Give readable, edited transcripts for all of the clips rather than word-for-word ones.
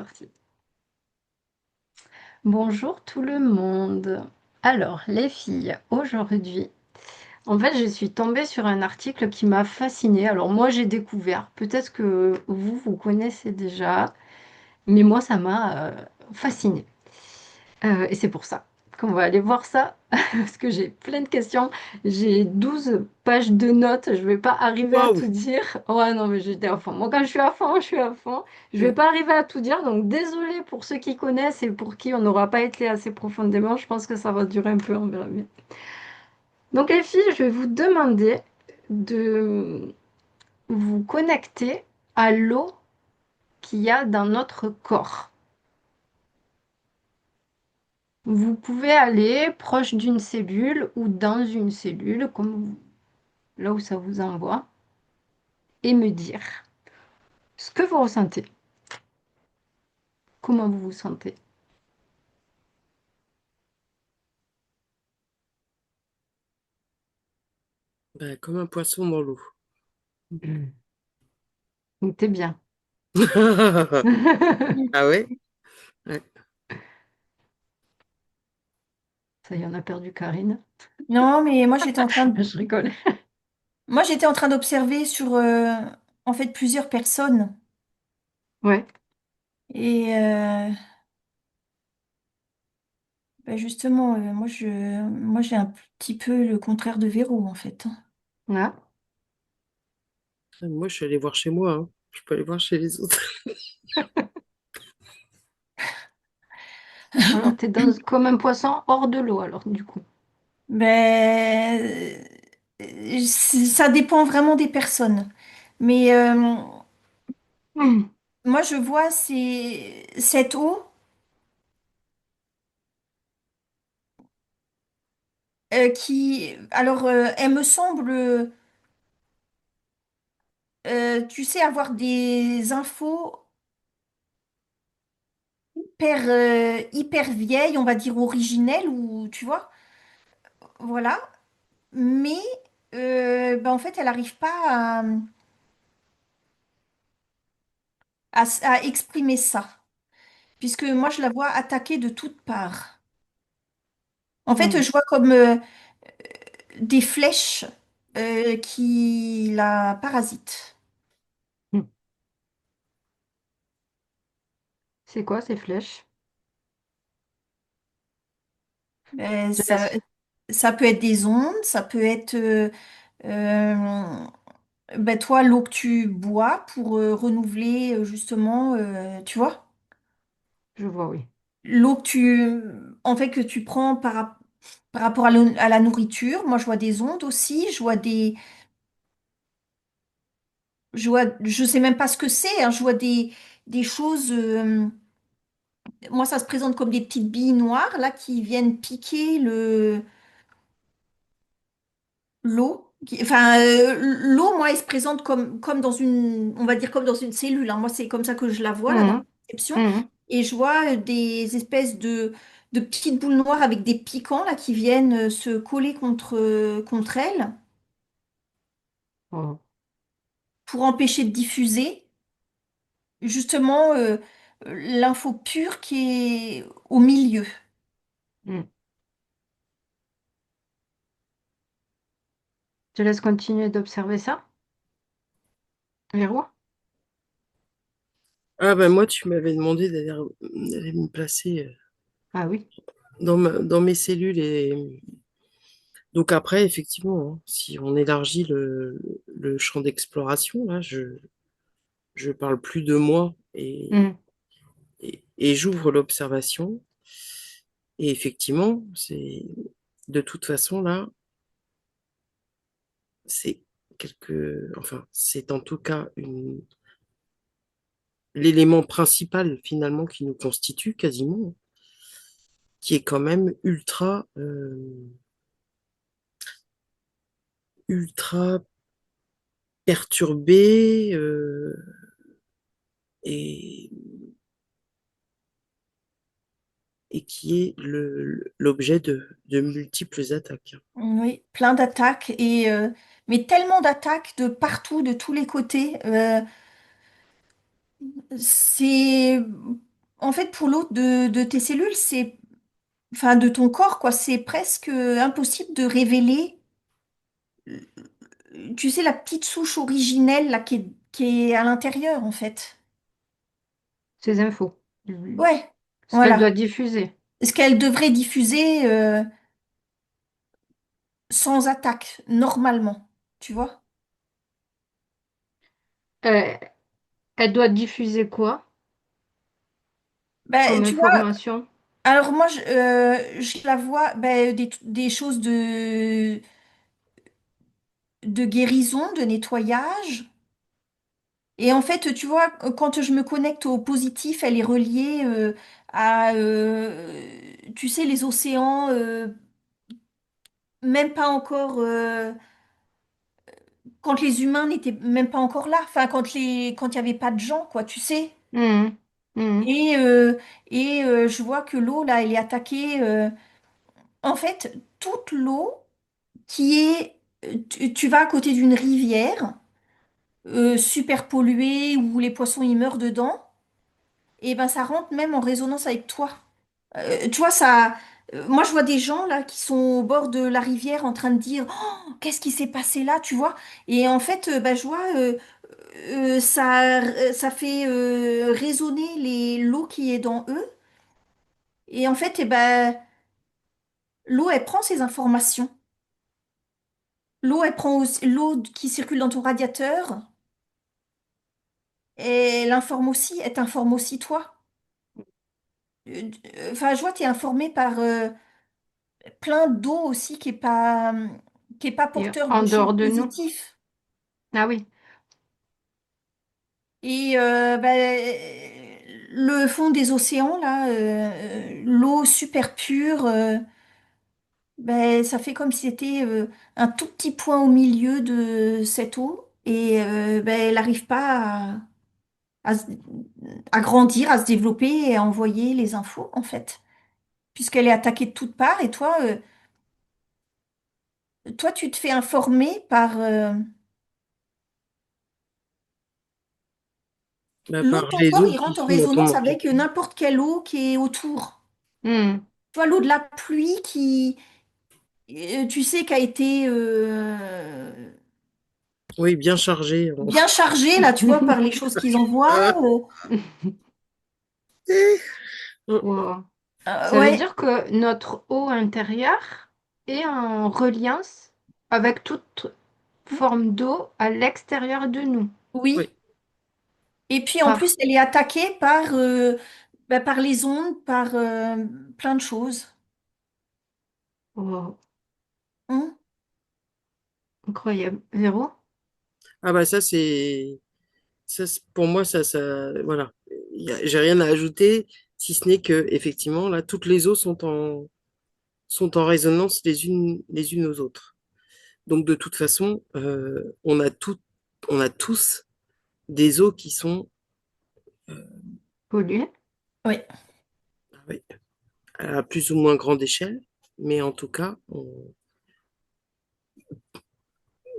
parti. Bonjour tout le monde. Alors, les filles, aujourd'hui, en fait, je suis tombée sur un article qui m'a fascinée. Alors, moi, j'ai découvert, peut-être que vous connaissez déjà, mais moi, ça m'a fascinée. Et c'est pour ça qu'on va aller voir ça, parce que j'ai plein de questions. J'ai 12 pages de notes, je vais pas arriver à Waouh! tout dire. Ouais, non, mais j'étais à fond. Moi, quand je suis à fond, je suis à fond. Je vais Mm. pas arriver à tout dire, donc désolée pour ceux qui connaissent et pour qui on n'aura pas été assez profondément. Je pense que ça va durer un peu, on verra bien. Donc, les filles, je vais vous demander de vous connecter à l'eau qu'il y a dans notre corps. Vous pouvez aller proche d'une cellule ou dans une cellule, là où ça vous envoie, et me dire ce que vous ressentez, comment vous vous sentez. Bah, comme un poisson dans l'eau. Mm. Donc t'es bien. Ah ouais? Ouais. Ça y est, on a perdu Karine. Non, mais moi j'étais en train de... Je rigole. moi j'étais en train d'observer sur en fait plusieurs personnes Ouais, et ben justement moi j'ai un petit peu le contraire de Véro en fait. là. Moi, je suis allée voir chez moi, hein. Je peux aller voir chez les autres. Alors t'es dans, comme un poisson hors de l'eau, alors du coup. Ben ça dépend vraiment des personnes. Mais Mm. moi je vois c'est cette eau qui alors elle me semble tu sais avoir des infos hyper vieille, on va dire originelle, ou tu vois, voilà. Mais ben, en fait, elle n'arrive pas à exprimer ça, puisque moi, je la vois attaquer de toutes parts. En fait, Mm. je vois comme des flèches qui la parasitent. Mm. C'est quoi ces flèches? Euh, Je ça, laisse. ça peut être des ondes, ça peut être euh, ben, toi, l'eau que tu bois pour renouveler justement, tu vois. Je vois, oui. L'eau en fait, que tu prends par rapport à la nourriture, moi je vois des ondes aussi, je sais même pas ce que c'est, hein, je vois des choses, moi ça se présente comme des petites billes noires là qui viennent piquer l'eau. Enfin, l'eau, moi, elle se présente comme dans une, on va dire comme dans une cellule, hein. Moi, c'est comme ça que je la vois là dans ma Mhm. perception. Mhm. Et je vois des espèces de petites boules noires avec des piquants là qui viennent se coller contre elle Oh. pour empêcher de diffuser justement l'info pure qui est au milieu. Mm. Je laisse continuer d'observer ça. Véro? Ah ben moi, tu m'avais demandé d'aller me placer Ah oui. dans mes cellules. Et donc après, effectivement, hein, si on élargit le champ d'exploration, là, je parle plus de moi Mm. et j'ouvre l'observation. Et effectivement, de toute façon, là, c'est enfin, c'est en tout cas l'élément principal finalement qui nous constitue quasiment, qui est quand même ultra perturbé et, et qui est l'objet de multiples attaques. Oui, plein d'attaques et mais tellement d'attaques de partout, de tous les côtés. C'est En fait, pour l'eau de tes cellules, enfin, de ton corps, quoi, c'est presque impossible de révéler, tu sais, la petite souche originelle, là, qui est à l'intérieur, en fait. Ces infos. Ouais, Ce qu'elle doit voilà. diffuser. Ce qu'elle devrait diffuser sans attaque, normalement, tu vois? Euh, Elle doit diffuser quoi Ben, comme tu vois, information? alors moi, je la vois, ben, des choses de guérison, de nettoyage. Et en fait, tu vois, quand je me connecte au positif, elle est reliée à, tu sais, les océans, même pas encore, quand les humains n'étaient même pas encore là, enfin, quand il n'y avait pas de gens, quoi, tu sais. Mhm. Mhm. Et, je vois que l'eau, là, elle est attaquée. En fait, toute l'eau qui est, tu vas à côté d'une rivière super polluée où les poissons y meurent dedans, et ben ça rentre même en résonance avec toi. Tu vois, ça. Moi, je vois des gens là qui sont au bord de la rivière en train de dire oh, qu'est-ce qui s'est passé là, tu vois? Et en fait, bah, je vois ça fait résonner l'eau qui est dans eux. Et en fait, eh ben, l'eau, elle prend ces informations. L'eau, elle prend aussi l'eau qui circule dans ton radiateur. Et elle t'informe aussi toi. Enfin, je vois, tu es informé par plein d'eau aussi qui est pas Et porteur en de choses dehors de nous? positives. Ah oui. Et le fond des océans, là, l'eau super pure, ça fait comme si c'était un tout petit point au milieu de cette eau. Et elle n'arrive pas à se- à grandir, à se développer et à envoyer les infos, en fait. Puisqu'elle est attaquée de toutes parts. Et toi, tu te fais informer par Bah, l'eau de par ton les corps, eaux il qui rentre en sont dans ton résonance avec entourage. n'importe quelle eau qui est autour. Mhm. Tu vois, l'eau de la pluie qui, tu sais, qui a été Oui, bien chargé. bien chargée, là, tu vois, par les choses qu'ils envoient. Ah, Wow. Ça veut Ouais, dire que notre eau intérieure est en reliance avec toute forme d'eau à l'extérieur de nous. oui. oui. Et puis, en Par... plus, elle est attaquée par les ondes, par plein de choses. Wow. Hein. Incroyable. Véro? Ah bah pour moi voilà. J'ai rien à ajouter si ce n'est que effectivement là toutes les eaux sont en résonance les unes aux autres. Donc de toute façon, on a tous des eaux qui sont Pollué? Oui. oui, à plus ou moins grande échelle, mais en tout cas,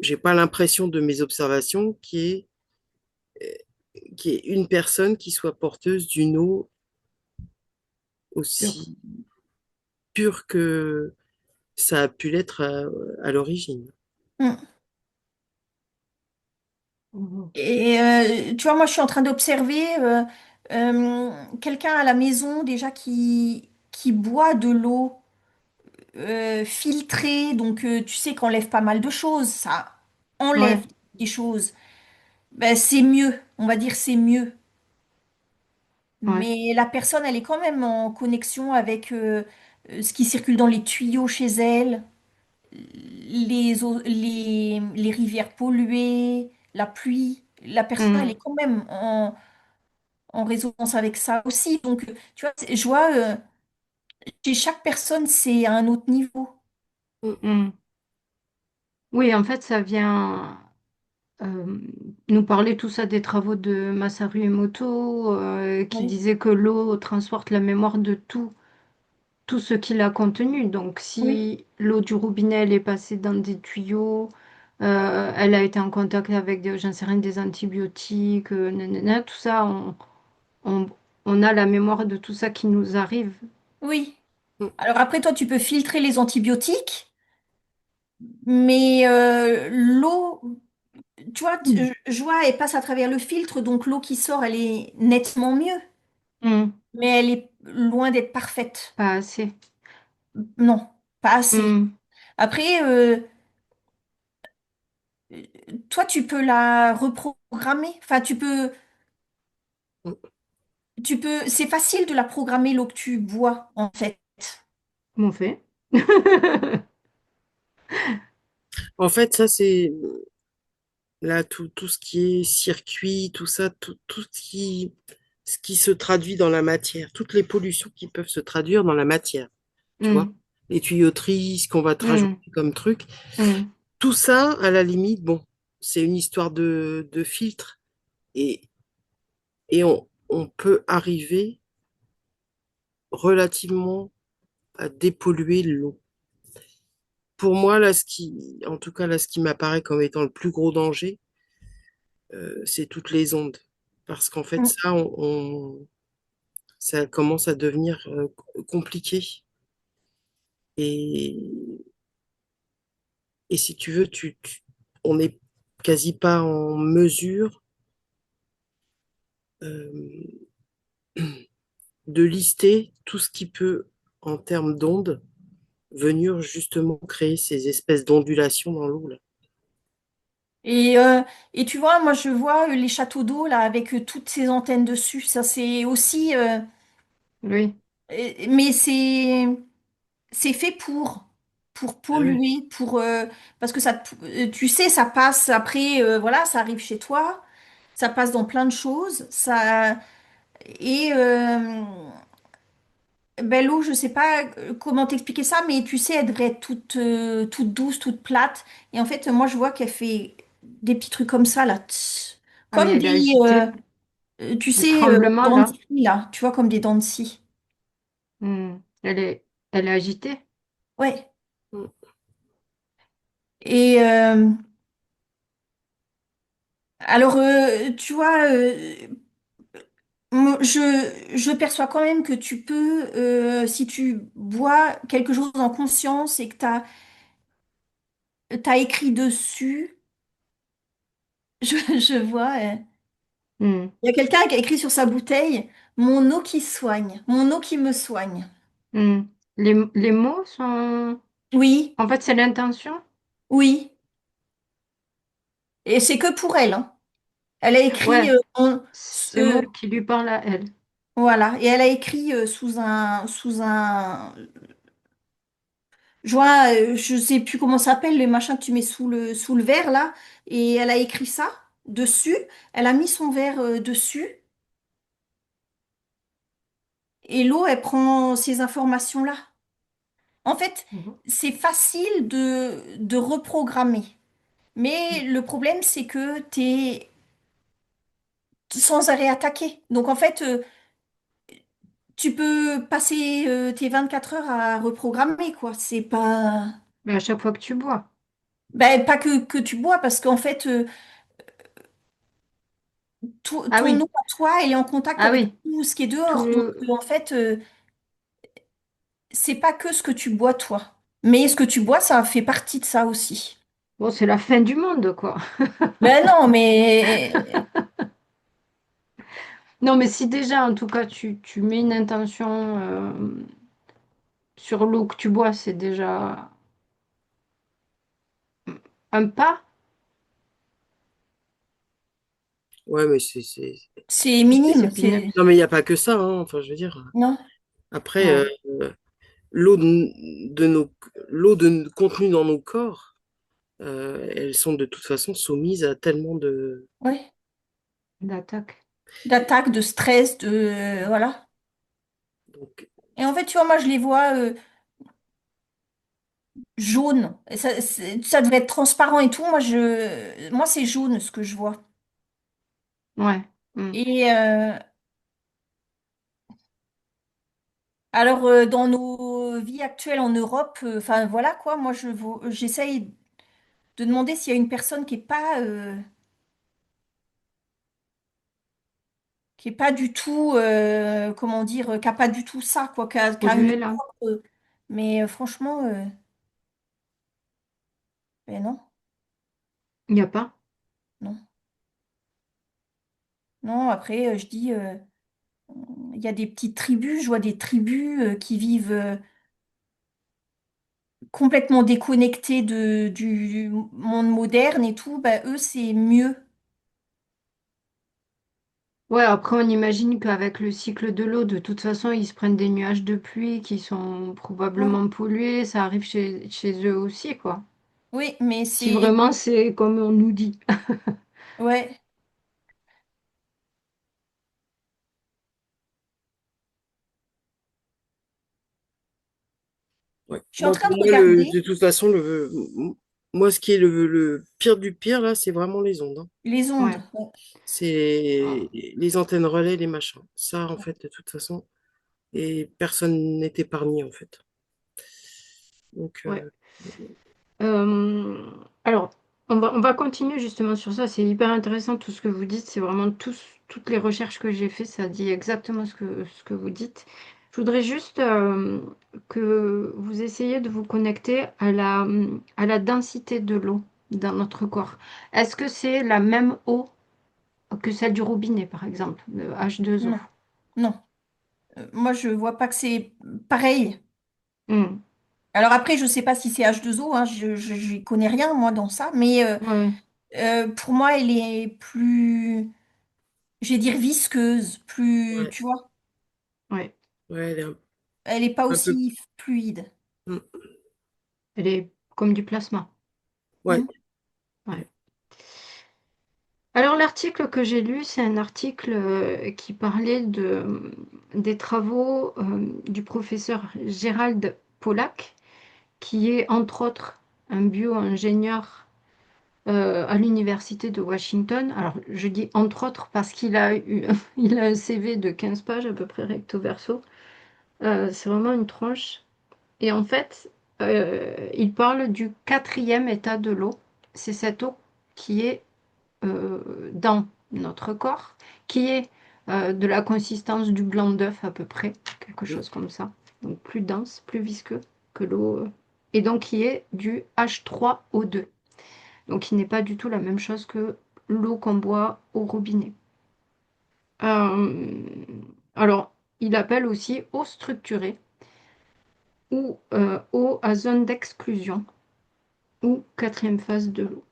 j'ai pas l'impression de mes observations qui est une personne qui soit porteuse d'une eau Pur. aussi pure que ça a pu l'être à l'origine. Mm. Wow. Et tu vois, moi, je suis en train d'observer quelqu'un à la maison déjà qui boit de l'eau filtrée. Donc, tu sais qu'on enlève pas mal de choses. Ça Ouais, enlève des choses. Ben, c'est mieux. On va dire c'est mieux. ouais. Mais la personne, elle est quand même en connexion avec ce qui circule dans les tuyaux chez elle, les rivières polluées, la pluie. La personne, elle est Mhm. quand même en résonance avec ça aussi. Donc, tu vois, je vois, chez chaque personne, c'est à un autre niveau. Mhm. Oui, en fait, ça vient euh, nous parler tout ça des travaux de Masaru Emoto, qui Oui, disait que l'eau transporte la mémoire de tout ce qu'il a contenu. Donc, oui. si l'eau du robinet elle est passée dans des tuyaux, elle a été en contact avec des, j'en sais rien, des antibiotiques, nanana, tout ça, on, on a la mémoire de tout ça qui nous arrive. Oui. Mm, Alors après, toi, tu peux filtrer les antibiotiques, mais l'eau, tu vois, Mm. je vois, elle passe à travers le filtre, donc l'eau qui sort, elle est nettement mieux, Mm. mais elle est loin d'être parfaite. Pas assez. Non, pas assez. Mm. Après, toi, tu peux la reprogrammer. Enfin, mm. c'est facile de la programmer l'eau que tu bois, en fait. Comment on fait? En fait, ça, c'est là tout ce qui est circuit, tout ça, tout ce qui se traduit dans la matière, toutes les pollutions qui peuvent se traduire dans la matière, tu vois, Mm. les tuyauteries, ce qu'on va te rajouter Mm. comme truc, Mm. tout ça, à la limite, bon, c'est une histoire de filtre et, et on peut arriver relativement à dépolluer l'eau. Pour moi, là, en tout cas, là, ce qui m'apparaît comme étant le plus gros danger, c'est toutes les ondes. Parce qu'en fait, ça, ça commence à devenir compliqué. Et, et si tu veux, on n'est quasi pas en mesure euh, de lister tout ce qui peut, en termes d'ondes, venir justement créer ces espèces d'ondulations dans l'eau, là. Et, euh, et tu vois, moi, je vois les châteaux d'eau, là, avec toutes ces antennes dessus. Ça, c'est aussi... Oui. mais c'est fait pour Ah ouais. polluer, parce que tu sais, ça passe après, voilà, ça arrive chez toi, ça passe dans plein de choses, et ben, l'eau, je sais pas comment t'expliquer ça, mais tu sais, elle devrait être toute douce, toute plate, et en fait, moi, je vois qu'elle fait des petits trucs comme ça, là, Ah oui, comme elle est agitée. tu Les sais, tremblements, dents de là. scie, là, tu vois, comme des dents de scie. Mm. Elle est agitée. Ouais. Mm. Et alors, tu vois, je perçois quand même que tu peux, si tu bois quelque chose en conscience et que t'as écrit dessus, je vois, Mm. il y a quelqu'un qui a écrit sur sa bouteille, mon eau qui soigne, mon eau qui me soigne. Mm. Les mots sont... Oui, En fait, c'est l'intention. oui. Et c'est que pour elle, hein. Elle a écrit, Ouais, ces mots qui lui parlent à elle. voilà, et elle a écrit je vois, je sais plus comment ça s'appelle, les machins que tu mets sous le verre là, et elle a écrit ça dessus, elle a mis son verre dessus, et l'eau, elle prend ces informations-là. En fait, Mhm. c'est facile de reprogrammer, mais le problème, c'est que tu es sans arrêt attaqué. Donc en fait, tu peux passer tes 24 heures à reprogrammer, quoi. C'est pas... Mais à chaque fois que tu bois. Ben, pas que tu bois, parce qu'en fait, Ah ton oui, eau à toi, elle est en contact ah avec oui. tout ce qui est Tout dehors. Donc, le... en fait, c'est pas que ce que tu bois, toi. Mais ce que tu bois, ça fait partie de ça aussi. Bon, c'est la fin du monde, quoi. Ben non, mais Non, mais si déjà, en tout cas, tu mets une intention sur l'eau que tu bois, c'est déjà un pas. Ouais, mais c'est Oui, c'est minime. pénible. non, mais il n'y a pas que ça, hein. Enfin, je veux dire, Non, après, Ouais. l'eau de nos, contenue dans nos corps, elles sont de toute façon soumises à tellement de... ouais. D'attaque. D'attaque, de stress, voilà. Donc, Et en fait, tu vois, moi, je les vois jaunes. Et ça devrait être transparent et tout. Moi, c'est jaune ce que je vois. Ouais. Mm. Et alors, dans nos vies actuelles en Europe, enfin voilà quoi, moi j'essaye de demander s'il y a une personne qui est pas qui est pas du tout, comment dire, qui a pas du tout ça, quoi, qui a une Pollué là? propre. Mais franchement, ben non, Il n'y a pas? non, non. Après, je dis, il y a des petites tribus, je vois des tribus qui vivent complètement déconnectées du monde moderne et tout. Ben, eux, c'est mieux. Ouais, après on imagine qu'avec le cycle de l'eau, de toute façon, ils se prennent des nuages de pluie qui sont Voilà. probablement pollués, ça arrive chez eux aussi, quoi. Oui, mais Si c'est, vraiment c'est comme on nous dit. ouais, Ouais. je suis en Bon, train pour de moi, regarder de toute façon, moi, ce qui est le pire du pire, là, c'est vraiment les ondes, hein. les ondes. Ouais. Ouais. C'est les antennes relais, les machins. Ça, en fait, de toute façon, et personne n'est épargné, en fait. Donc, Ouais. Euh, alors, on va continuer justement sur ça. C'est hyper intéressant tout ce que vous dites. C'est vraiment toutes les recherches que j'ai fait, ça dit exactement ce que vous dites. Je voudrais juste que vous essayiez de vous connecter à la densité de l'eau dans notre corps. Est-ce que c'est la même eau que celle du robinet, par exemple, le H2O? Non, non. Moi, je vois pas que c'est pareil. Hmm. Alors après, je sais pas si c'est H2O, hein, j'y connais rien, moi, dans ça, mais Ouais, pour moi, elle est plus, je vais dire visqueuse, plus, ouais, tu vois, ouais. ouais, elle est elle est pas un peu. aussi fluide. Mm, Elle est comme du plasma. ouais, Hmm. Ouais. Alors l'article que j'ai lu, c'est un article qui parlait des travaux du professeur Gérald Pollack, qui est entre autres un bio-ingénieur à l'université de Washington. Alors je dis entre autres parce qu'il a eu, il a un CV de 15 pages à peu près recto verso. C'est vraiment une tranche. Et en fait, il parle du quatrième état de l'eau. C'est cette eau qui est dans notre corps, qui est de la consistance du blanc d'œuf à peu près, quelque mm, chose comme ça. Donc plus dense, plus visqueux que l'eau. Et donc qui est du H3O2. Donc il n'est pas du tout la même chose que l'eau qu'on boit au robinet. Euh, alors, il appelle aussi eau structurée ou eau à zone d'exclusion ou quatrième phase de l'eau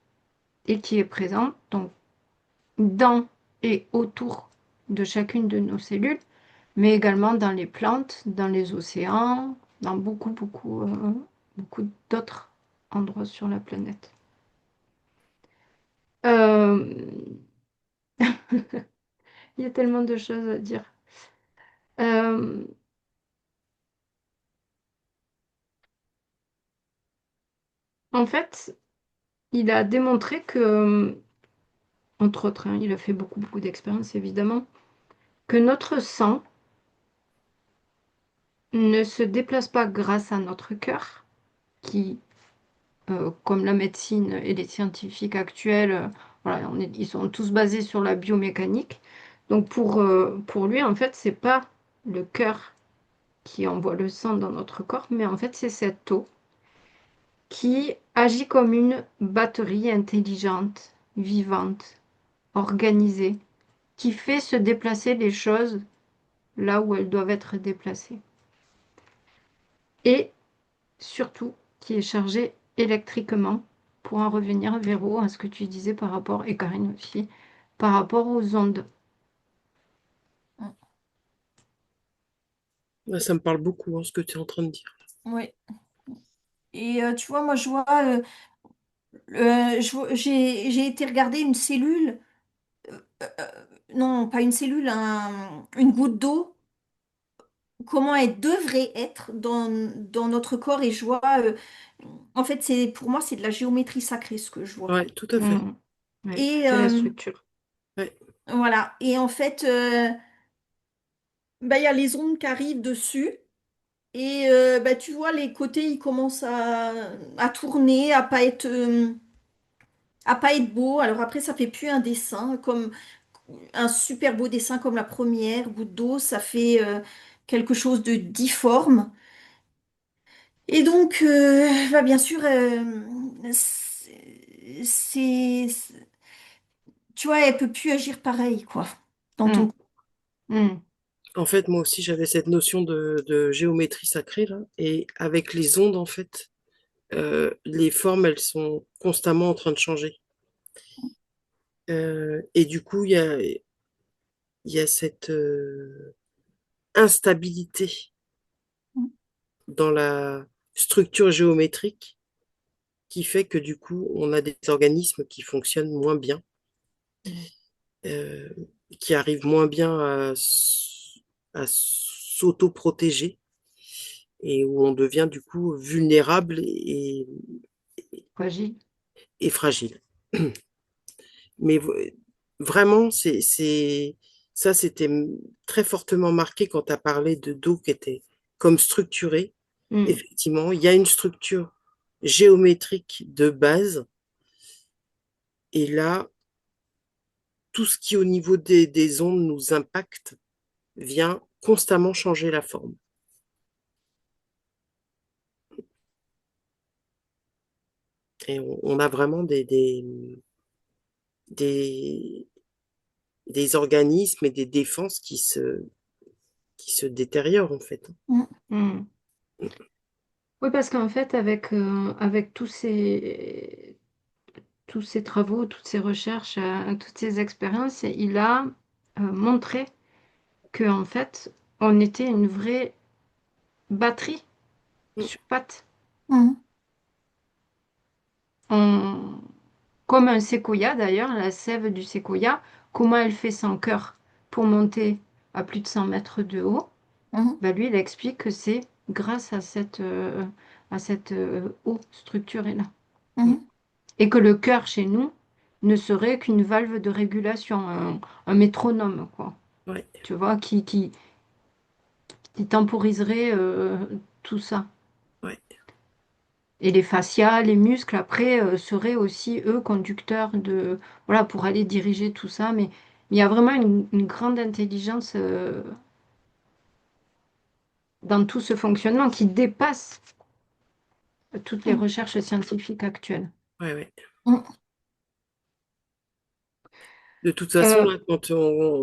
et qui est présente donc dans et autour de chacune de nos cellules, mais également dans les plantes, dans les océans, dans beaucoup d'autres endroits sur la planète. Euh, il y a tellement de choses à dire. Euh, En fait, il a démontré que, entre autres, hein, il a fait beaucoup d'expériences évidemment, que notre sang ne se déplace pas grâce à notre cœur, qui comme la médecine et les scientifiques actuels, voilà, ils sont tous basés sur la biomécanique. Donc pour lui, en fait, c'est pas le cœur qui envoie le sang dans notre corps, mais en fait, c'est cette eau qui agit comme une batterie intelligente, vivante, organisée, qui fait se déplacer les choses là où elles doivent être déplacées. Et surtout qui est chargée électriquement pour en revenir, Véro, à ce que tu disais par rapport, et Karine aussi, par rapport aux ondes. ouais, ça me parle beaucoup, hein, ce que tu es en train de dire. Ouais. Et tu vois, moi, je vois, j'ai été regarder une cellule, non, pas une cellule, une goutte d'eau, comment elle devrait être dans notre corps, et je vois, en fait, pour moi, c'est de la géométrie sacrée ce que je vois. Ouais, tout à fait. Mm. Ouais, Et c'est la structure. Ouais. voilà. Et en fait, bah, il y a les ondes qui arrivent dessus. Et bah, tu vois, les côtés, ils commencent à tourner, à pas être beau. Alors après, ça fait plus un dessin, un super beau dessin comme la première goutte d'eau, ça fait quelque chose de difforme. Et donc, bah, bien sûr, tu vois, elle peut plus agir pareil, quoi, dans ton... Mm, mm. En fait, moi aussi, j'avais cette notion de géométrie sacrée, là. Et avec les ondes, en fait, les formes, elles sont constamment en train de changer. Et du coup, il y a cette instabilité dans la structure géométrique qui fait que du coup, on a des organismes qui fonctionnent moins bien, Mm. euh, qui arrivent moins bien à s'auto-protéger et où on devient du coup vulnérable Fragile. et fragile. Mais vraiment, ça, c'était très fortement marqué quand tu as parlé de dos qui était comme structuré. Mm. Effectivement, il y a une structure géométrique de base. Et là, tout ce qui, au niveau des ondes, nous impacte, vient constamment changer la forme. Et on a vraiment des, des organismes et des défenses qui se détériorent, en fait. Mm, Mm. Oui, parce qu'en fait, avec tous ces travaux, toutes ces recherches, toutes ces expériences, il a montré que en fait, on était une vraie batterie Mm. sur pattes. mm, On- Comme un séquoia d'ailleurs, la sève du séquoia, comment elle fait son cœur pour monter à plus de 100 mètres de haut? mm, Bah lui, il explique que c'est grâce à cette eau structurée-là. Mm. mm. Et que le cœur chez nous ne serait qu'une valve de régulation, un métronome, quoi. Ouais, Tu vois, qui temporiserait tout ça. ouais, Et les fascias, les muscles, après, seraient aussi, eux, conducteurs voilà, pour aller diriger tout ça. Mais il y a vraiment une grande intelligence dans tout ce fonctionnement qui dépasse toutes les Mm, recherches scientifiques actuelles. ouais, ouais. mm. De toute façon, Euh, là,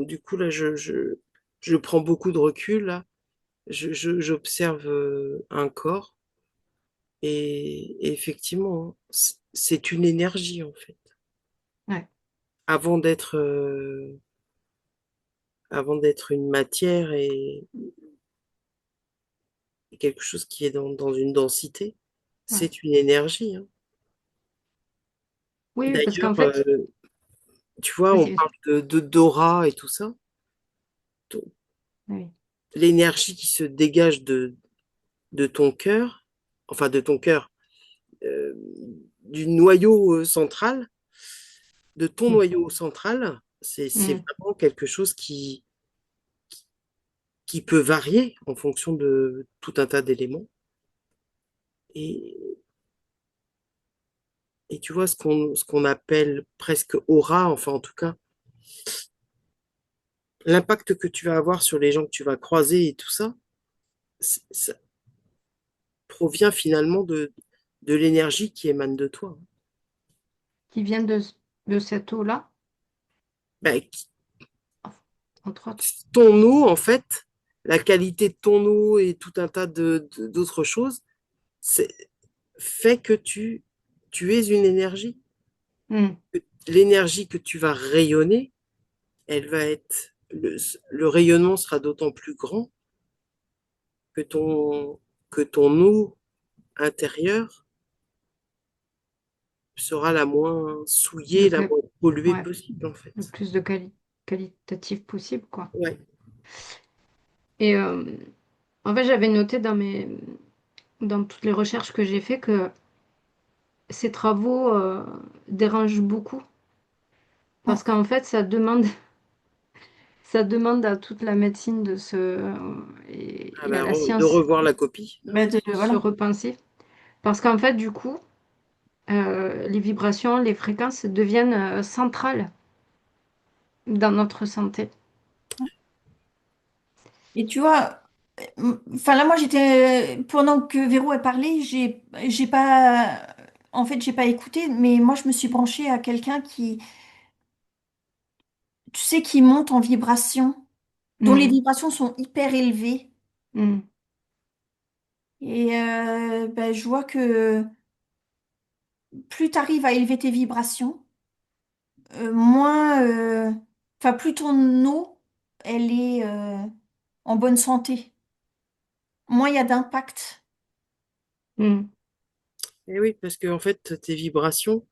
du coup, là, je prends beaucoup de recul, là. J'observe un corps et effectivement, hein, c'est une énergie, en fait. ouais, Avant d'être avant d'être une matière et quelque chose qui est dans une densité, ouais. c'est une énergie, hein. Oui, parce qu'en D'ailleurs, fait, tu vois, on vas-y, parle vas-y. d'aura et tout ça. Donc, Oui. l'énergie qui se dégage de ton cœur, enfin de ton cœur, euh, du noyau central, de ton Mm. noyau central, c'est Mm. vraiment quelque chose qui peut varier en fonction de tout un tas d'éléments. Et, et tu vois, ce qu'on appelle presque aura, enfin en tout cas, l'impact que tu vas avoir sur les gens que tu vas croiser et tout ça, ça provient finalement de l'énergie qui émane de toi. Qui vient de cette eau-là, Ben, entre autres. ton eau, en fait, la qualité de ton eau et tout un tas d'autres choses, c'est, fait que tu es une énergie. Mm. L'énergie que tu vas rayonner, elle va être, le rayonnement sera d'autant plus grand que ton eau intérieure sera la moins De souillée, la que, moins polluée ouais, possible, en le fait. plus de qualitatif possible, quoi. Ouais. Et en fait, j'avais noté dans toutes les recherches que j'ai fait que ces travaux dérangent beaucoup parce Mm. qu'en fait, ça demande à toute la médecine Ah et à ben, la de science revoir la copie. Ben, de se voilà. repenser. Parce qu'en fait, du coup, les vibrations, les fréquences deviennent centrales dans notre santé. Et tu vois, enfin là, moi, j'étais, pendant que Véro a parlé, j'ai pas, en fait, j'ai pas écouté, mais moi, je me suis branchée à quelqu'un qui, tu sais, qui monte en vibration, dont les Mm, vibrations sont hyper élevées. mm, Et ben, je vois que plus tu arrives à élever tes vibrations, moins, enfin, plus ton eau, elle est en bonne santé, moins il y a d'impact. mm. Et oui, parce que en fait, tes vibrations,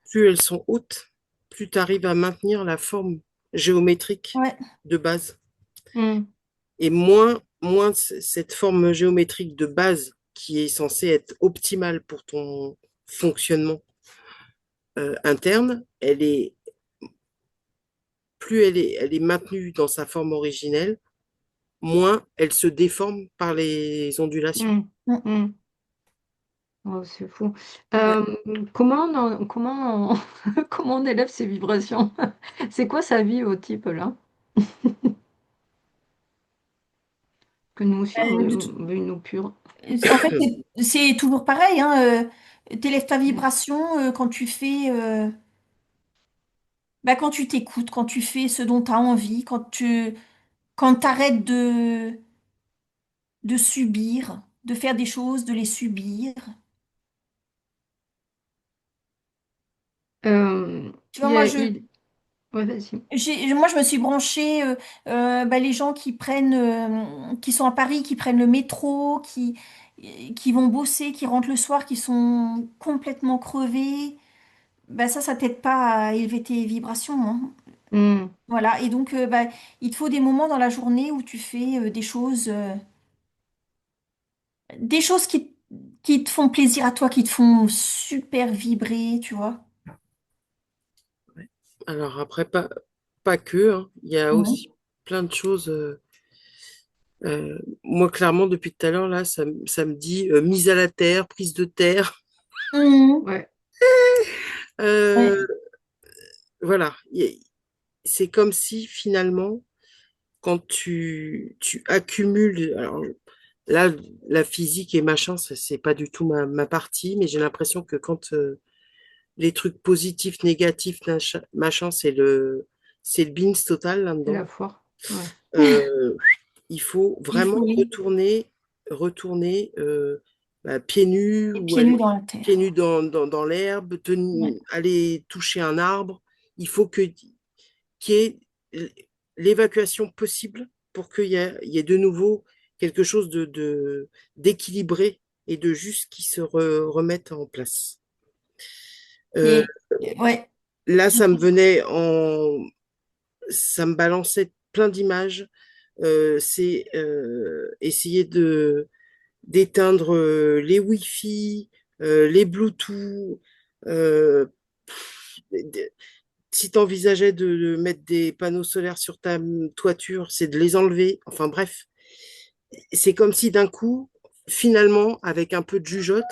plus elles sont hautes, plus tu arrives à maintenir la forme géométrique Ouais, de base. Mm, Et moins cette forme géométrique de base qui est censée être optimale pour ton fonctionnement interne, plus elle est maintenue dans sa forme originelle, moins elle se déforme par les ondulations. mm, mm. mm. Oh, c'est fou. Ouais. Euh, comment on élève ses vibrations? C'est quoi sa vie au type là? Que nous aussi, De tout- on veut une eau pure. En fait, c'est toujours pareil, hein, t'élèves ta vibration quand tu fais, bah, quand tu t'écoutes, quand tu fais ce dont tu as envie, quand t'arrêtes de subir, de faire des choses, de les subir. Tu vois, Il y a, il... Ouais, vas-y. moi, je me suis branchée, bah, les gens qui prennent, qui sont à Paris, qui prennent le métro, qui vont bosser, qui rentrent le soir, qui sont complètement crevés. Bah, ça t'aide pas à élever tes vibrations, hein. Mm. Voilà. Et donc, bah, il te faut des moments dans la journée où tu fais des choses qui te font plaisir à toi, qui te font super vibrer, tu vois. Ouais. Alors après, pas que, hein. Il y a Mhm. aussi plein de choses. Moi, clairement, depuis tout à l'heure, là, ça me dit mise à la terre, prise de terre. Mhm. Ouais. Euh, Ouais. voilà. C'est comme si finalement, quand tu accumules, alors là, la physique et machin, c'est pas du tout ma partie, mais j'ai l'impression que quand les trucs positifs, négatifs, machin, c'est le beans total C'est là-dedans. la foire. Ouais. Euh, il faut Il vraiment faut les retourner pieds nus ou pieds nus aller dans la pieds terre. nus dans l'herbe, Ouais. aller toucher un arbre. Il faut qu'il y ait l'évacuation possible pour il y ait de nouveau quelque chose d'équilibré et de juste qui se remette en place. Euh, Et ouais. là, ça me balançait plein d'images. C'est essayer de d'éteindre les Wi-Fi, les Bluetooth. euh, de- Si tu envisageais de mettre des panneaux solaires sur ta toiture, c'est de les enlever. Enfin bref, c'est comme si d'un coup, finalement, avec un peu de jugeote,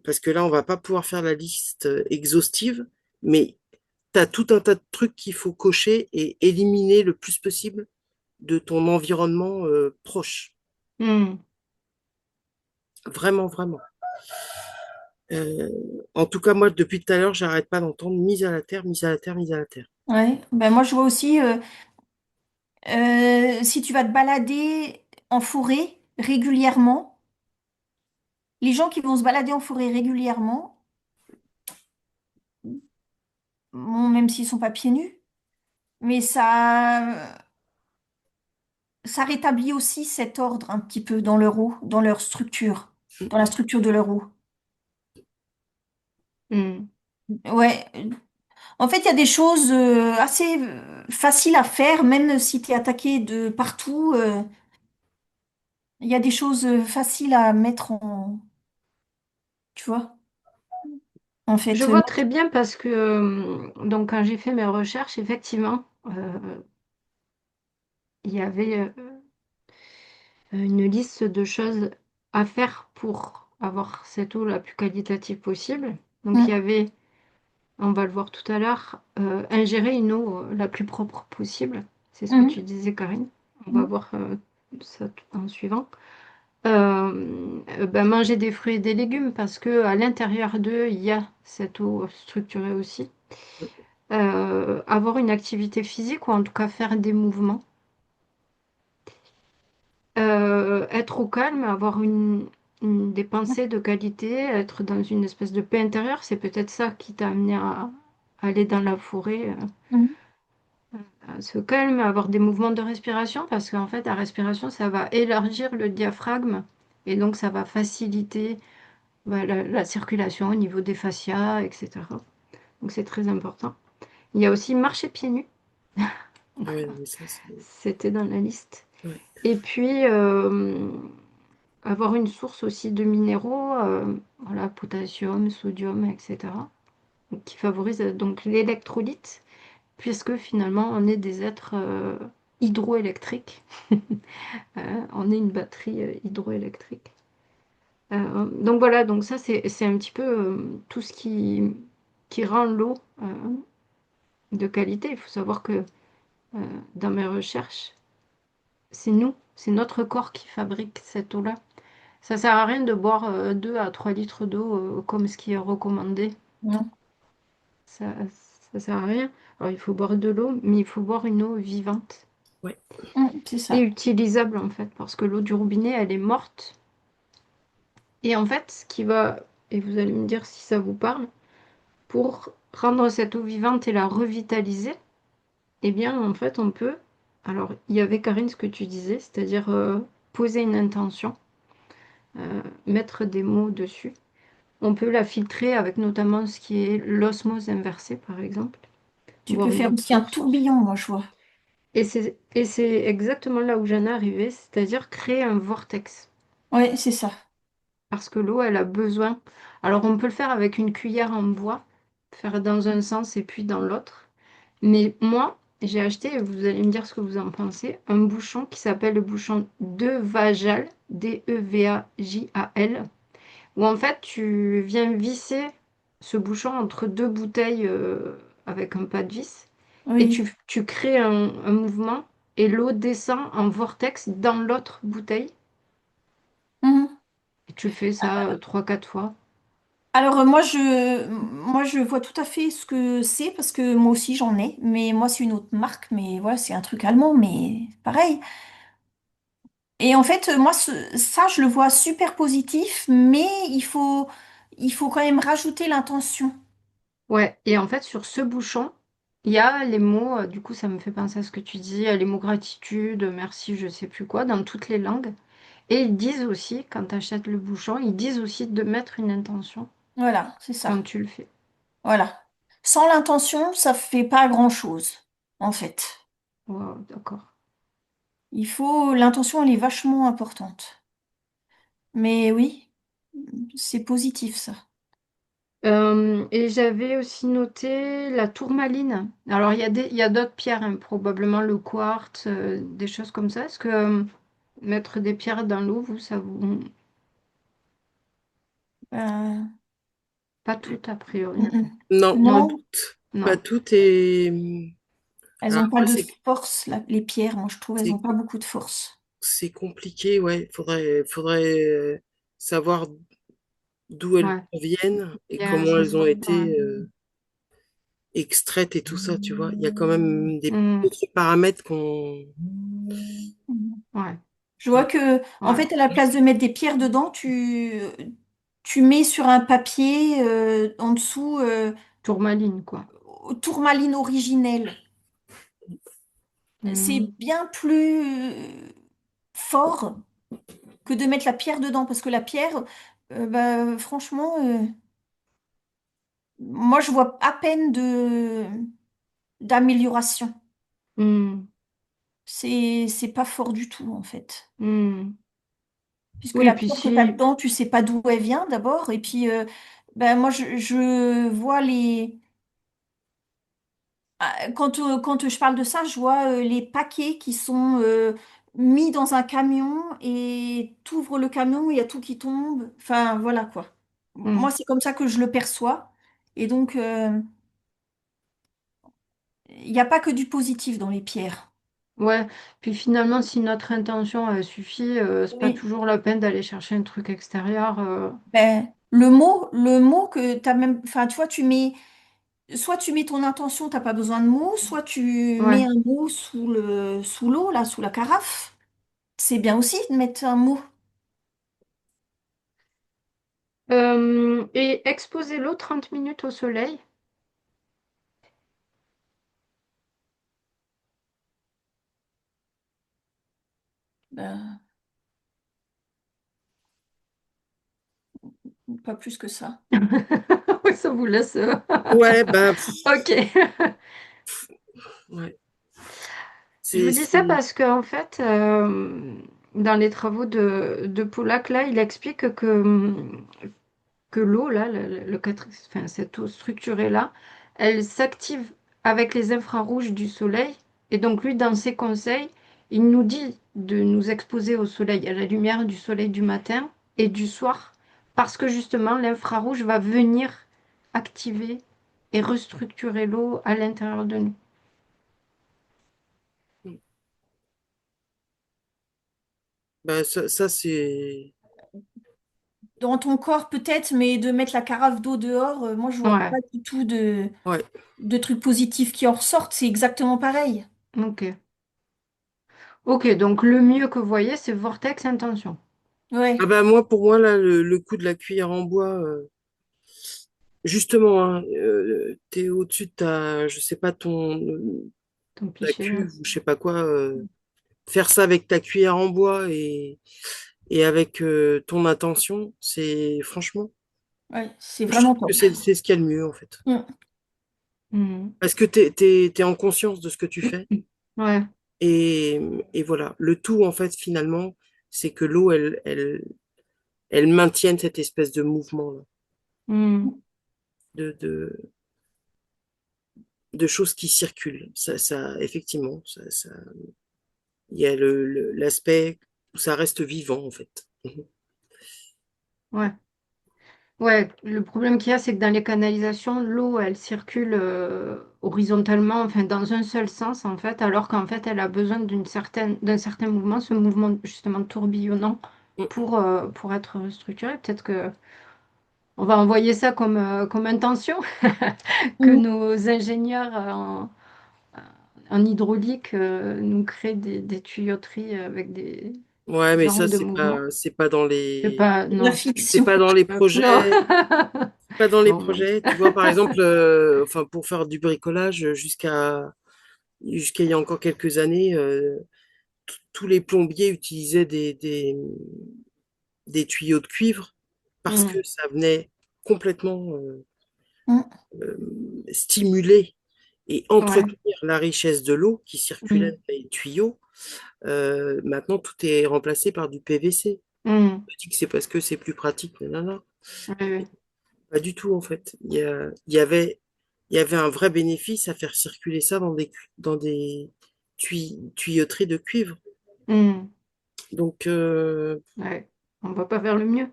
parce que là, on va pas pouvoir faire la liste exhaustive, mais tu as tout un tas de trucs qu'il faut cocher et éliminer le plus possible de ton environnement proche. Mm. Vraiment, vraiment. Euh, En tout cas, moi, depuis tout à l'heure, j'arrête pas d'entendre mise à la terre, mise à la terre, mise à la terre. Ouais. Ben moi, je vois aussi, si tu vas te balader en forêt régulièrement, les gens qui vont se balader en forêt régulièrement, bon, même s'ils sont pas pieds nus, mais ça rétablit aussi cet ordre un petit peu dans leur eau, dans leur structure, dans la structure de leur eau. Mm. Ouais. En fait, il y a des choses assez faciles à faire, même si tu es attaqué de partout. Il y a des choses faciles à mettre en, tu vois, en Je fait. vois très bien parce que donc quand j'ai fait mes recherches, effectivement, il y avait une liste de choses à faire pour avoir cette eau la plus qualitative possible. Donc il y Mm, avait on va le voir tout à l'heure, ingérer une eau la plus propre possible. C'est ce que Mhm. tu disais, Karine. On va Mhm. voir ça en suivant. Ben, manger des fruits et des légumes parce que à l'intérieur d'eux, il y a cette eau structurée aussi. Avoir une activité physique ou en tout cas faire des mouvements. Être au calme, avoir des pensées de qualité, être dans une espèce de paix intérieure, c'est peut-être ça qui t'a amené à aller dans la forêt, Mhm. à se calme, avoir des mouvements de respiration, parce qu'en fait, la respiration, ça va élargir le diaphragme et donc ça va faciliter la circulation au niveau des fascias, etc. Donc c'est très important. Il y a aussi marcher pieds nus, Ah ouais, non, mais ça, c'est. c'était dans la liste. Ouais. Et puis, avoir une source aussi de minéraux, voilà, potassium, sodium, etc., qui favorise donc l'électrolyte, puisque finalement on est des êtres hydroélectriques. On est une batterie hydroélectrique. Donc voilà, donc ça c'est un petit peu tout ce qui rend l'eau de qualité. Il faut savoir que dans mes recherches, c'est notre corps qui fabrique cette eau-là. Ça sert à rien de boire 2 à 3 litres d'eau comme ce qui est recommandé. Non. Ça, ça sert à rien. Alors il faut boire de l'eau, mais il faut boire une eau vivante Ouais. C'est et ça. utilisable en fait, parce que l'eau du robinet, elle est morte. Et en fait, et vous allez me dire si ça vous parle, pour rendre cette eau vivante et la revitaliser, eh bien en fait on peut, alors il y avait Karine ce que tu disais, c'est-à-dire poser une intention, mettre des mots dessus. On peut la filtrer avec notamment ce qui est l'osmose inversée, par exemple, Tu peux voir faire aussi un d'autres sources. tourbillon, moi, je vois. Et c'est exactement là où j'en ai arrivé, c'est-à-dire créer un vortex. Ouais, c'est ça. Parce que l'eau, elle a besoin. Alors, on peut le faire avec une cuillère en bois, faire dans un sens et puis dans l'autre. Mais moi, j'ai acheté, et vous allez me dire ce que vous en pensez, un bouchon qui s'appelle le bouchon Devajal, Devajal, où en fait tu viens visser ce bouchon entre deux bouteilles avec un pas de vis et Oui. tu crées un mouvement et l'eau descend en vortex dans l'autre bouteille Mhm. et tu fais ça 3-4 fois. Alors, moi, je vois tout à fait ce que c'est parce que moi aussi, j'en ai. Mais moi, c'est une autre marque. Mais voilà, c'est un truc allemand, mais pareil. Et en fait, moi, ça, je le vois super positif, mais il faut quand même rajouter l'intention. Ouais, et en fait sur ce bouchon, il y a les mots, du coup ça me fait penser à ce que tu dis, les mots gratitude, merci, je sais plus quoi, dans toutes les langues. Et ils disent aussi, quand tu achètes le bouchon, ils disent aussi de mettre une intention Voilà, c'est quand ça. tu le fais. Voilà. Sans l'intention, ça fait pas grand-chose, en fait. Wow, d'accord. L'intention, elle est vachement importante. Mais oui, c'est positif, ça. Et j'avais aussi noté la tourmaline. Alors, il y a d'autres pierres, hein, probablement le quartz, des choses comme ça. Est-ce que mettre des pierres dans l'eau, vous, ça vous... Euh, Pas toutes, a priori. Non, pas Non, toutes. Pas Non. toutes et. elles Alors n'ont pas après, de c'est force, les pierres. Moi, je trouve, elles c'est n'ont pas beaucoup de force. c'est compliqué, ouais. Faudrait savoir d'où elles Ouais. proviennent et Bien, comment c'est elles ça. ont Ouais. été extraites et tout ça, tu vois. Il y a quand même des Hmm. autres paramètres qu'on. Mhm. Ouais. Je vois que, en Ouais. fait, à la place de mettre des pierres dedans, tu mets sur un papier en dessous Tourmaline, quoi. tourmaline originelle. C'est Hmm. bien plus fort que de mettre la pierre dedans, parce que la pierre, bah, franchement, moi, je vois à peine d'amélioration. Hmm. C'est pas fort du tout, en fait. Hmm. Puisque Oui, la puis pierre que tu as si... dedans, tu sais pas d'où elle vient d'abord. Et puis, ben, moi, je vois quand je parle de ça, je vois les paquets qui sont mis dans un camion et t'ouvres le camion, il y a tout qui tombe. Enfin, voilà quoi. Hmm. Moi, c'est comme ça que je le perçois. Et donc, il n'y a pas que du positif dans les pierres. Ouais, puis finalement, si notre intention suffit, c'est pas Oui. toujours la peine d'aller chercher un truc extérieur. Ben, le mot que tu as même, enfin, tu vois, soit tu mets ton intention, t'as pas besoin de mots, soit tu mets Ouais. un mot sous l'eau, là, sous la carafe. C'est bien aussi de mettre un mot. Et exposer l'eau 30 minutes au soleil. Ben, pas plus que ça. Ça vous laisse. Ouais, bah, Ok. ouais. Je vous C'est, dis ça c'est- parce que en fait, dans les travaux de Pollack, là, il explique que l'eau, là, enfin, cette eau structurée-là, elle s'active avec les infrarouges du soleil. Et donc, lui, dans ses conseils, il nous dit de nous exposer au soleil, à la lumière du soleil du matin et du soir, parce que justement, l'infrarouge va venir activer et restructurer l'eau à l'intérieur de nous. bah, ça, c'est. Dans ton corps peut-être, mais de mettre la carafe d'eau dehors, moi je vois Ouais, pas du tout Ouais. de trucs positifs qui en ressortent, c'est exactement pareil. ok. Ok, donc le mieux que vous voyez, c'est vortex intention. Ah Ouais, bah moi, pour moi, là, le coup de la cuillère en bois, justement, hein, t'es au-dessus de ta, je sais pas, Ton ta pichet là. cuve ou je sais pas quoi, faire ça avec ta cuillère en bois et avec ton intention, c'est franchement, ouais, c'est je trouve vraiment que top. c'est ce qu'il y a de mieux en fait. Mm. Mhm. Parce que t'es en conscience de ce que tu fais. Ouais. Et, et voilà, le tout en fait finalement, c'est que l'eau, elle maintienne cette espèce de mouvement là, Mhm. de, de, de choses qui circulent. Effectivement, il y a l'aspect où ça reste vivant en fait. Ouais. Ouais, le problème qu'il y a, c'est que dans les canalisations, l'eau, elle circule horizontalement, enfin dans un seul sens en fait, alors qu'en fait, elle a besoin d'un certain mouvement, ce mouvement justement tourbillonnant pour être structuré. Peut-être que on va envoyer ça comme intention, que Mm. nos ingénieurs en hydraulique nous créent des tuyauteries avec des Ouais, mais genres ça, de mouvements. c'est pas dans C'est les, pas, C'est de la non, c'est fiction. pas dans les non. projets, pas dans les Bon, ben. projets. Tu vois, par exemple, enfin, pour faire du bricolage, jusqu'à il y a encore quelques années, tous les plombiers utilisaient des tuyaux de cuivre parce que Hmm. ça venait complètement Mm. stimuler et Ouais. entretenir la richesse de l'eau qui circulait Hmm. dans les tuyaux. Maintenant, tout est remplacé par du PVC. Hmm. Je dis que c'est parce que c'est plus pratique, mais non, non, Oui, oui. pas du tout en fait. Il y avait un vrai bénéfice à faire circuler ça dans des tuyauteries de cuivre. Hmm. Donc, Ouais. On va pas faire le mieux.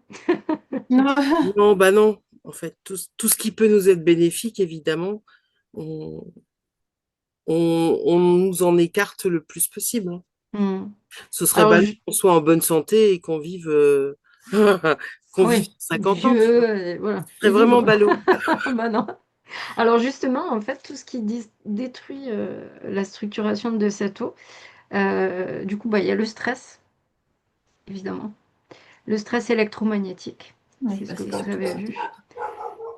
non, bah non. En fait, tout ce qui peut nous être bénéfique, évidemment, on, on nous en écarte le plus possible, hein. Hmm. Ce serait Alors, ballot qu'on soit en bonne santé et qu'on vive, qu'on vive oui, 50 ans, tu vois. vieux, et voilà, Ce serait et vraiment libre. ballot. Bah non. Alors justement, en fait, tout ce qui détruit la structuration de cette eau, du coup, bah, il y a le stress, évidemment. Le stress électromagnétique, Oui, c'est ce bah que c'est vous surtout avez ça. vu.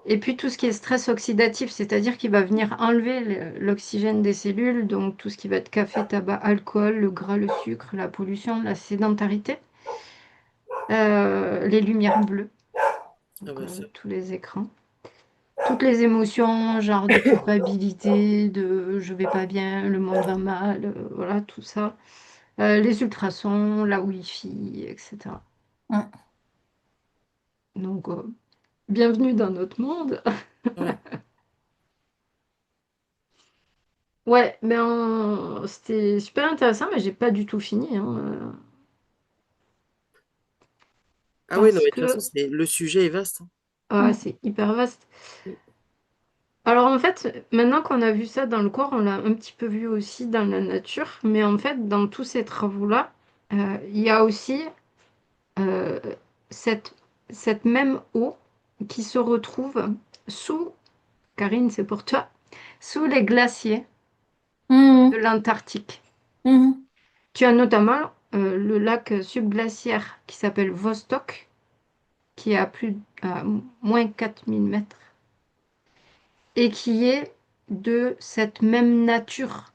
Et puis tout ce qui est stress oxydatif, c'est-à-dire qu'il va venir enlever l'oxygène des cellules, donc tout ce qui va être café, tabac, alcool, le gras, le sucre, la pollution, la sédentarité, les lumières bleues, Ah donc bah ça. tous les écrans. Toutes les émotions, genre de culpabilité, de je vais pas bien, le monde va mal, voilà, tout ça. Les ultrasons, la Wi-Fi, etc. Mm. Donc, bienvenue dans notre monde. Ouais. Ouais, mais c'était super intéressant, mais j'ai pas du tout fini, hein, Ah oui, non, parce mais de toute façon, que le sujet est vaste, hein. ah, Mm. c'est hyper vaste. Alors en fait, maintenant qu'on a vu ça dans le corps, on l'a un petit peu vu aussi dans la nature, mais en fait, dans tous ces travaux-là, il y a aussi euh, cette, cette même eau qui se retrouve sous, Karine, c'est pour toi, sous les glaciers de Mhm. l'Antarctique. Mhm. Tu as notamment le lac subglaciaire qui s'appelle Vostok, qui est à moins 4000 mètres et qui est de cette même nature,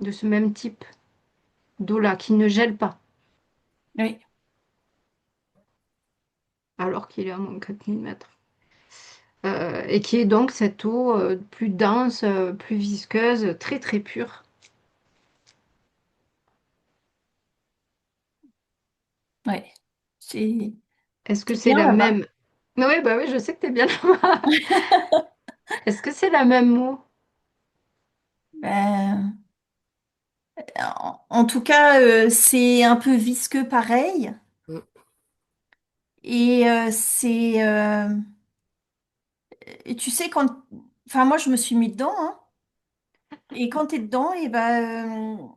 de ce même type d'eau-là, qui ne gèle pas, Oui, alors qu'il est à moins 4000 mètres. Et qui est donc cette eau plus dense, plus visqueuse, très très pure. oui. C'est, Est-ce que c'est c'est bien la là-bas. même? Oui, bah oui, je sais que t'es bien là-bas. Est-ce que c'est la même eau? Ben, en tout cas, c'est un peu visqueux pareil. Mm. Et et tu sais, enfin, moi, je me suis mis dedans, hein. Et quand tu es dedans, et ben,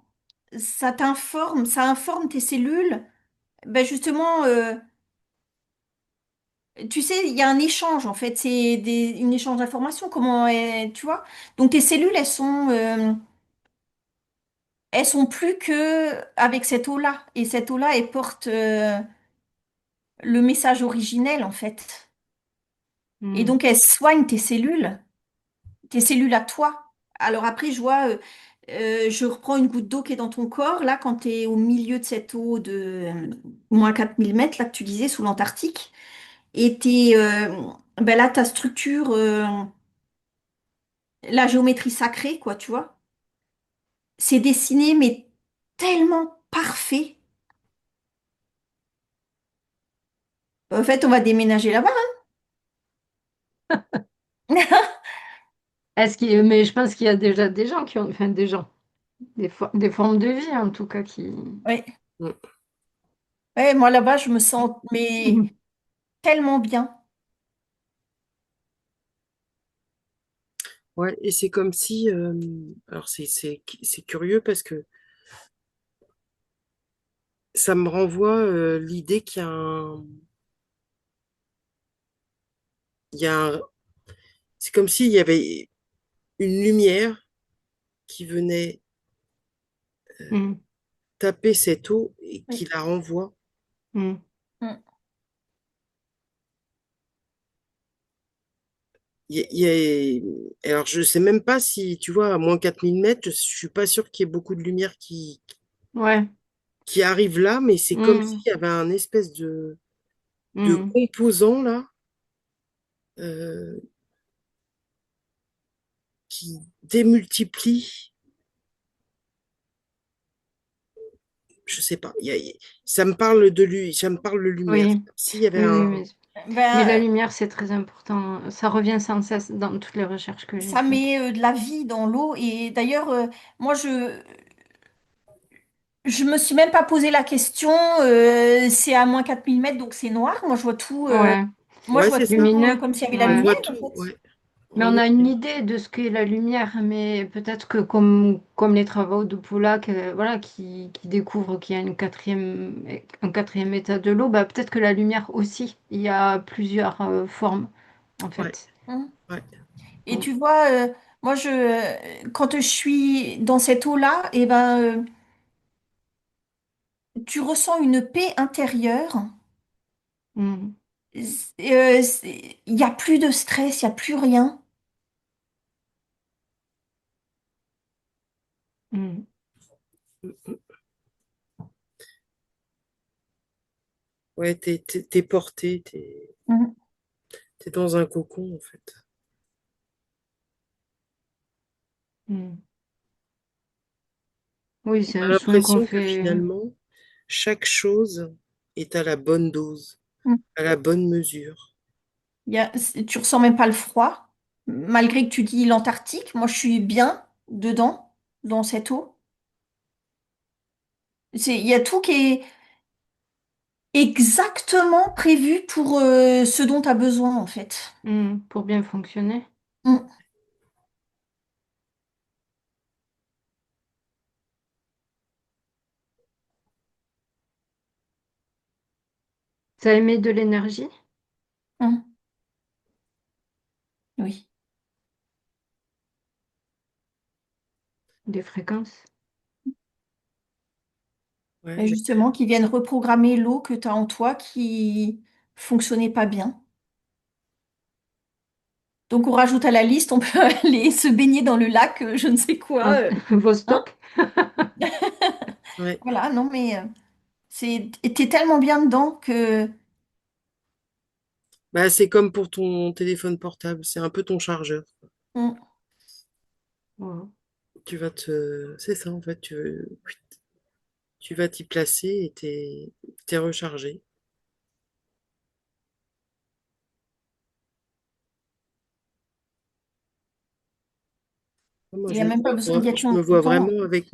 ça informe tes cellules. Ben, justement, tu sais, il y a un échange, en fait. C'est une échange d'informations. Tu vois? Donc, tes cellules, elles sont plus que avec cette eau-là. Et cette eau-là, elle porte le message originel, en fait. Et Hmm. donc, elle soigne tes cellules à toi. Alors après, je reprends une goutte d'eau qui est dans ton corps, là, quand tu es au milieu de cette eau de moins 4000 mètres, là, que tu disais, sous l'Antarctique. Et ben là, ta structure, la géométrie sacrée, quoi, tu vois. C'est dessiné, mais tellement parfait. En fait, on va déménager là-bas. Mais je pense qu'il y a déjà des gens qui ont, enfin des gens, des formes de vie en tout cas qui. Oui. Mm. Ouais, moi là-bas, je me sens mais tellement bien. Ouais, et c'est comme si, alors c'est curieux parce que ça me renvoie l'idée il y a c'est comme s'il y avait une lumière qui venait Hmm, taper cette eau et qui Oui. la renvoie. hmm. Mm. Alors, je sais même pas si, tu vois, à moins 4000 mètres, je suis pas sûre qu'il y ait beaucoup de lumière Ouais. qui arrive là, mais c'est comme Hmm, s'il y avait un espèce de hmm. composant là euh, qui démultiplie, je sais pas, ça me parle ça me parle de lumière. Oui, C'est comme s'il y avait oui, oui, un. mais la Ben, lumière, c'est très important. Ça revient sans cesse dans toutes les recherches que j'ai ça faites. met de la vie dans l'eau. Et d'ailleurs, moi, je me suis même pas posé la question. C'est à moins 4000 mètres, donc c'est noir. Ouais, Moi, je Ouais, vois c'est tout ça. lumineux. comme s'il y avait la On Ouais. lumière, voit en tout, fait. ouais. Mais Oui, on a une oui. idée de ce qu'est la lumière, mais peut-être que comme les travaux de Pollack, voilà, qui découvrent qu'il y a un quatrième état de l'eau, bah, peut-être que la lumière aussi, il y a plusieurs formes, en Ouais, fait. Hein. ouais. Et Mm. tu vois, moi, quand je suis dans cette eau-là, et ben, tu ressens une paix intérieure. Mm. Il n'y a plus de stress, il n'y a plus rien. Mm. Ouais, t'es porté, Mhm. t'es dans un cocon en fait. Mm. Oui, c'est On a un soin qu'on l'impression que fait. finalement, chaque chose est à la bonne dose, Mhm. à la bonne mesure. Tu ressens même pas le froid, malgré que tu dis l'Antarctique. Moi, je suis bien dedans, dans cette eau. Il y a tout qui est exactement prévu pour ce dont tu as besoin, en fait. Pour bien fonctionner. Mm. Ça émet de l'énergie, Hum, oui. des fréquences. Ouais, Et justement, qui viennent reprogrammer l'eau que tu as en toi qui fonctionnait pas bien. Donc on rajoute à la liste, on peut aller se baigner dans le lac, je ne sais quoi. Hein? Vostok. ouais. Voilà, non mais t'es tellement bien dedans que Bah, c'est comme pour ton téléphone portable, c'est un peu ton chargeur. hum, Voilà. C'est ça en fait, tu vas t'y placer et t'es rechargé. Moi, il n'y a même pas besoin d'y être je me vois longtemps. vraiment avec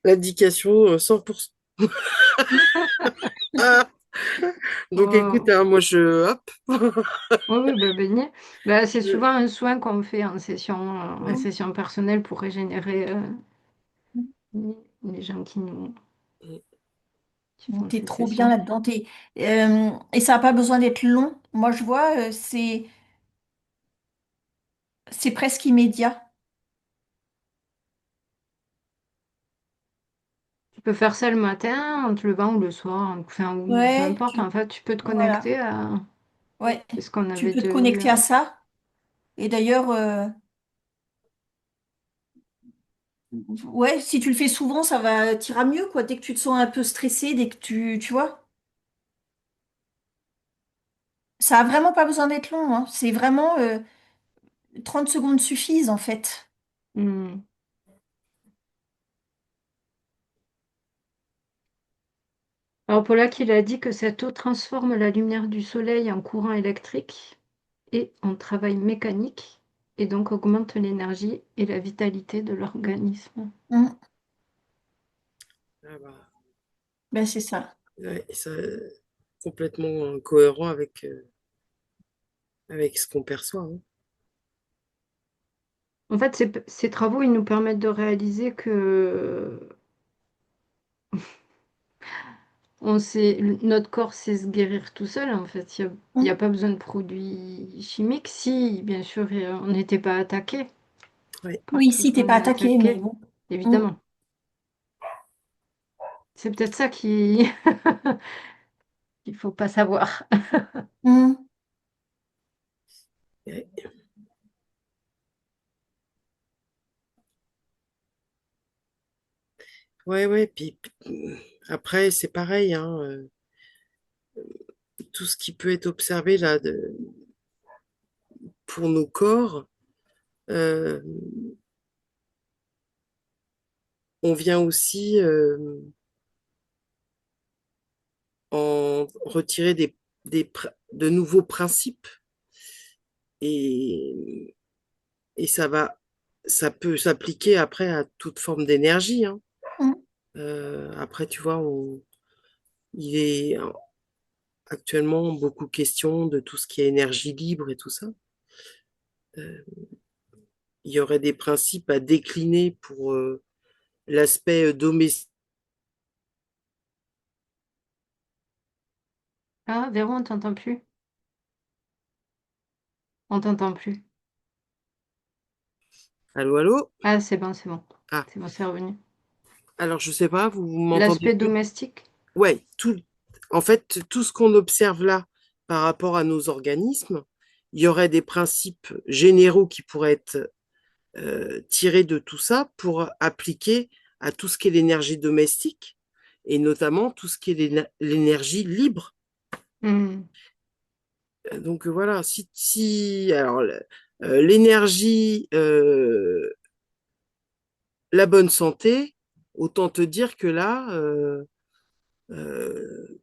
l'indication 100%. Ah, donc écoute, Oh. hein, moi je hop. Oui, oui, bah, baigner. Bah, c'est Je- souvent un soin qu'on fait en ouais. session personnelle pour régénérer les gens qui font T'es ces trop bien sessions. là-dedans. Et ça n'a pas besoin d'être long. Moi, je vois, c'est presque immédiat. Tu peux faire ça le matin, en te levant ou le soir, enfin, ou peu Ouais, importe. En fait, tu peux te voilà. connecter à. Ouais, C'est ce qu'on tu avait peux te déjà vu. connecter à ça. Et d'ailleurs, ouais, si tu le fais souvent, ça va, t'ira mieux, quoi. Dès que tu te sens un peu stressé, dès que tu vois, ça a vraiment pas besoin d'être long, hein. C'est vraiment 30 secondes suffisent, en fait. Hmm. Alors, Pollack, il a dit que cette eau transforme la lumière du soleil en courant électrique et en travail mécanique, et donc augmente l'énergie et la vitalité de l'organisme. Mm. Ah bah, Ben, c'est ça. ouais, ça, complètement cohérent avec ce qu'on perçoit, hein. En fait, ces travaux, ils nous permettent de réaliser que notre corps sait se guérir tout seul. En fait, il y a Mm. pas besoin de produits chimiques. Si, bien sûr, on n'était pas attaqué Ouais. par Oui, tout ce si t'es qu'on pas est attaqué, mais attaqué, bon. Mm. évidemment. C'est peut-être ça qui qu'il faut pas savoir. Mm. Ouais, ouais, ouais, après, c'est pareil, hein, tout ce qui peut être observé là pour nos corps, euh, on vient aussi en retirer de nouveaux principes et, et ça peut s'appliquer après à toute forme d'énergie, hein. Mm. Après, tu vois, il est actuellement beaucoup question de tout ce qui est énergie libre et tout ça. Euh, il y aurait des principes à décliner pour l'aspect domestique. Ah, Véro, on t'entend plus. On t'entend plus. Allô, allô? Ah, c'est bon, c'est bon. Ah, C'est bon, c'est revenu. alors je sais pas, vous m'entendez L'aspect plus? domestique? Ouais, en fait, tout ce qu'on observe là par rapport à nos organismes, il y aurait des principes généraux qui pourraient être tirés de tout ça pour appliquer à tout ce qui est l'énergie domestique et notamment tout ce qui est l'énergie libre. Hmm. Donc voilà, alors l'énergie, la bonne santé, autant te dire que là,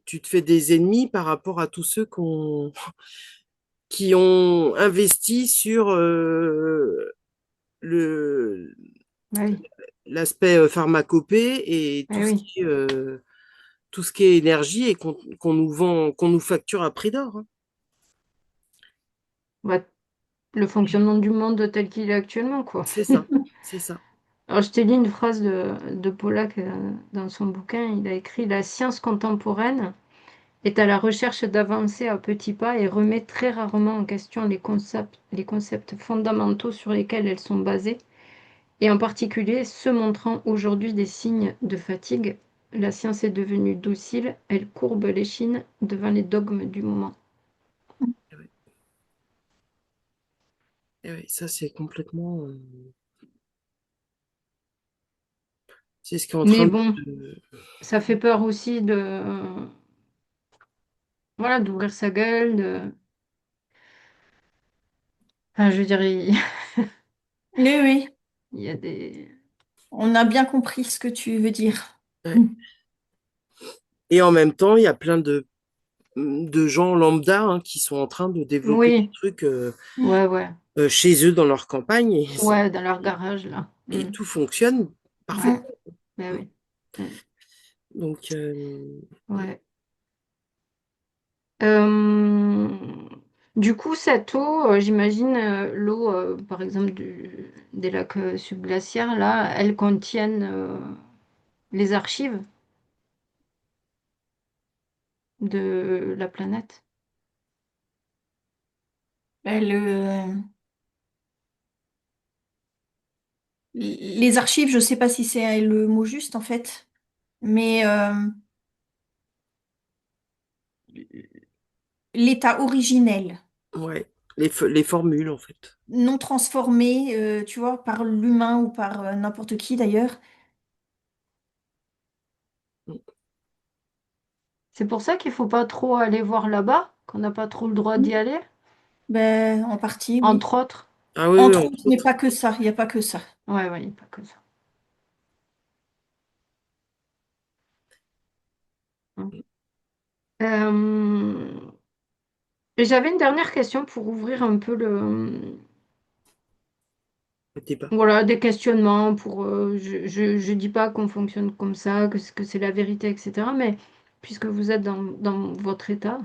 tu te fais des ennemis par rapport à tous ceux qui ont investi sur le, Bah oui, l'aspect pharmacopée et eh oui. tout ce qui est énergie et qu'on nous vend, qu'on nous facture à prix d'or, hein. Bah, le fonctionnement du monde tel qu'il est actuellement, quoi. C'est ça, c'est ça. Alors, je t'ai lu une phrase de Pollack dans son bouquin. Il a écrit: La science contemporaine est à la recherche d'avancées à petits pas et remet très rarement en question les concepts fondamentaux sur lesquels elles sont basées, et en particulier ceux montrant aujourd'hui des signes de fatigue. La science est devenue docile, elle courbe l'échine devant les dogmes du moment. Eh ouais. Eh ouais, ça, c'est complètement. C'est ce qui est en Mais train bon, de. ça fait peur aussi de, voilà, d'ouvrir sa gueule, enfin, je veux dire, Oui, oui, il y a des... on a bien compris ce que tu veux dire. Ouais. Et en même temps, il y a plein de gens lambda hein, qui sont en train de développer des Oui, trucs ouais, ouais, chez eux dans leur campagne ouais, dans leur garage, là. et Mm. tout fonctionne Ouais, parfaitement. ben oui. Mm. Donc, Ouais. Euh, du coup, cette eau, j'imagine, l'eau, par exemple, des lacs subglaciaires, là, elles contiennent les archives de la planète. Ben, les archives, je ne sais pas si c'est le mot juste en fait, mais l'état originel, ouais, les formules, en fait. non transformé, tu vois, par l'humain ou par n'importe qui d'ailleurs. C'est pour ça qu'il faut pas trop aller voir là-bas, qu'on n'a pas trop le droit d'y aller, Ben, en partie, oui. entre autres. Ah oui, oui, Entre entre autres, mais autres. pas que ça, il n'y a pas que ça. Ouais, ouais, pas que ça. Mm. Et j'avais une dernière question pour ouvrir un peu Le débat. voilà, des questionnements pour, je dis pas qu'on fonctionne comme ça, que c'est la vérité, etc. Mais puisque vous êtes dans votre état,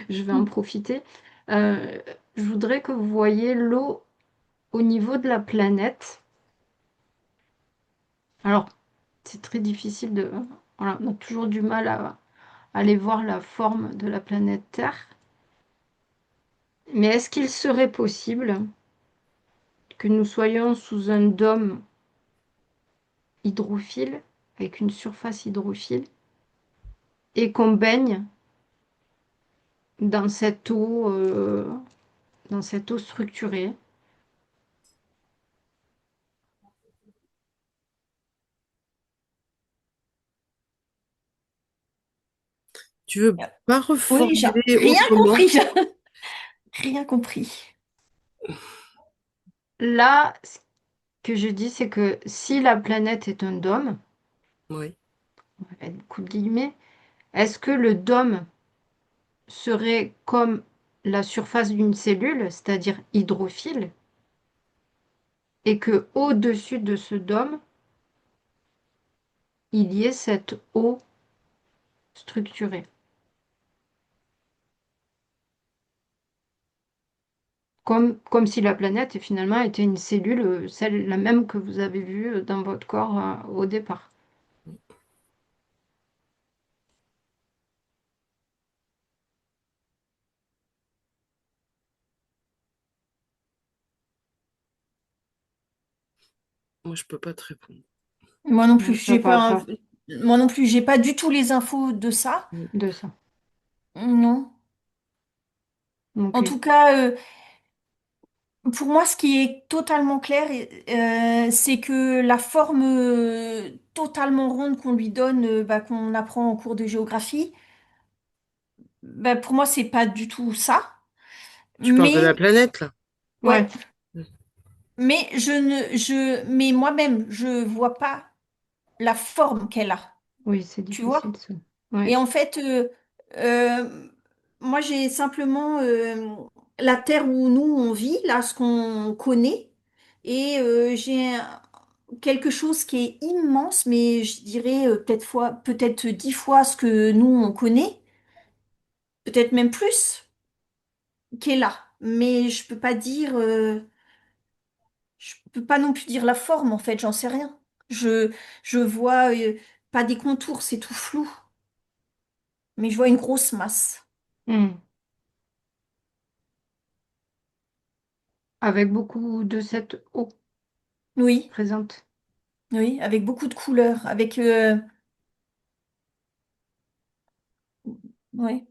je vais en profiter. Euh, je voudrais que vous voyiez l'eau au niveau de la planète. Alors, c'est très difficile de... Voilà, on a toujours du mal à aller voir la forme de la planète Terre. Mais est-ce qu'il serait possible que nous soyons sous un dôme hydrophile, avec une surface hydrophile, et qu'on baigne dans dans cette eau structurée. Tu veux pas Oui, j'ai reformuler rien autrement? compris. Rien compris. Là, ce que je dis, c'est que si la planète est un dôme, Oui. on va mettre beaucoup de guillemets, est-ce que le dôme serait comme la surface d'une cellule, c'est-à-dire hydrophile, et que au-dessus de ce dôme, il y ait cette eau structurée, comme si la planète finalement était une cellule, celle la même que vous avez vue dans votre corps au départ. Moi, je peux pas te répondre. Moi non plus, Ça j'ai parle pas, pas moi non plus, j'ai pas du tout les infos de ça. de ça. Non. En Ok. tout cas, pour moi, ce qui est totalement clair, c'est que la forme totalement ronde qu'on lui donne, bah, qu'on apprend en cours de géographie, bah, pour moi, c'est pas du tout ça. Tu parles de Mais la planète, là? ouais, Ouais, mais moi-même, je vois pas la forme qu'elle a. oui, c'est Tu difficile vois? ça. Et Ouais, en fait, moi, j'ai simplement la terre où nous, on vit, là, ce qu'on connaît. Et quelque chose qui est immense, mais je dirais peut-être 10 fois ce que nous, on connaît, peut-être même plus, qui est là. Mais je peux pas non plus dire la forme, en fait, j'en sais rien. Je vois pas des contours, c'est tout flou. mais je vois une grosse masse. Hmm. Avec beaucoup de cette eau Oui, présente. oui, avec beaucoup de couleurs, avec, ouais.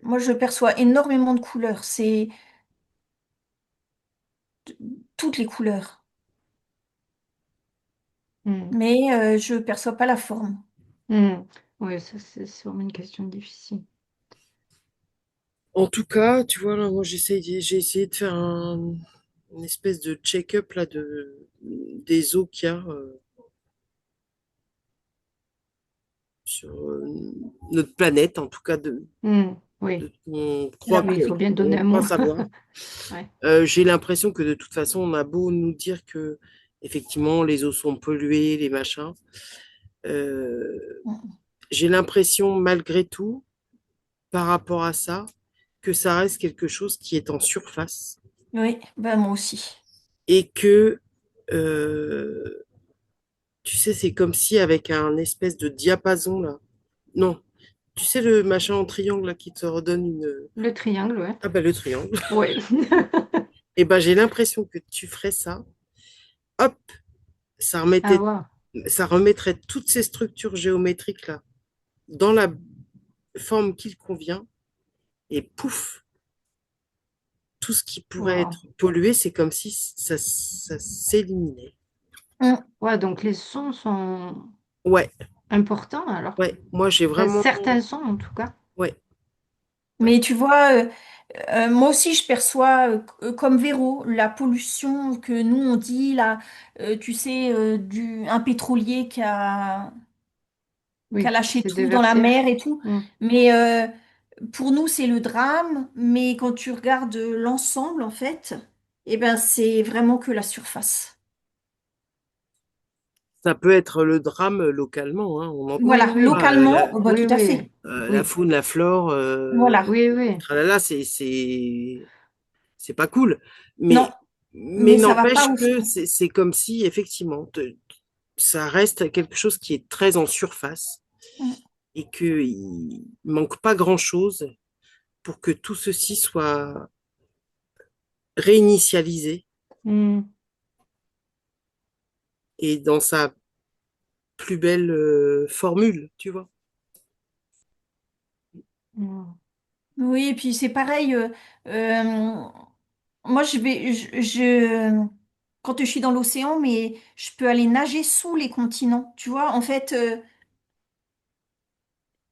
Moi, je perçois énormément de couleurs. C'est toutes les couleurs, Hmm. mais je perçois pas la forme. Hmm. Oui, ça c'est vraiment une question difficile. En tout cas, tu vois, là, moi, j'ai essayé de faire une espèce de check-up là, des eaux qu'il y a sur notre planète, en tout cas, Hmm. Oui, on La croit oui, il faut bien donner on un croit mot. savoir. Ouais. J'ai l'impression que de toute façon, on a beau nous dire que, effectivement, les eaux sont polluées, les machins. euh, j'ai l'impression, malgré tout, par rapport à ça, que ça reste quelque chose qui est en surface Oui, ben moi aussi. et que, euh, tu sais, c'est comme si avec un espèce de diapason là. Non, tu sais le machin en triangle là qui te redonne une. Le triangle, ouais. Ah bah le triangle. Ouais. Et ben j'ai l'impression que tu ferais ça. Hop, ça Ah, remettait, wow. ça remettrait toutes ces structures géométriques là dans la forme qu'il convient. Et pouf, tout ce qui pourrait Wow. être pollué, c'est comme si ça s'éliminait. Mm. Ouais, donc les sons sont Ouais, importants alors. ouais. Moi j'ai Enfin, vraiment. certains sons en tout cas. Ouais, ouais. Mais tu vois, moi aussi, je perçois comme Véro la pollution que nous on dit là, tu sais, un pétrolier qui a Oui, qui lâché s'est tout dans la déversé. mer et tout. Hmm. Mais pour nous, c'est le drame. Mais quand tu regardes l'ensemble, en fait, eh ben, c'est vraiment que la surface. Ça peut être le drame localement, hein. On entend Oui, Voilà, oui, localement, oh, bah, oui, tout à oui, fait. la oui, faune, la flore, Voilà. oui, oui. tralala, c'est pas cool. Non, Mais mais ça va pas n'empêche au que fond. c'est comme si, effectivement, ça reste quelque chose qui est très en surface Mm, et qu'il manque pas grand-chose pour que tout ceci soit réinitialisé Hmm. et dans sa plus belle formule, tu vois. Hmm. oui, et puis c'est pareil. Euh, moi, quand je suis dans l'océan, mais je peux aller nager sous les continents. Tu vois, en fait,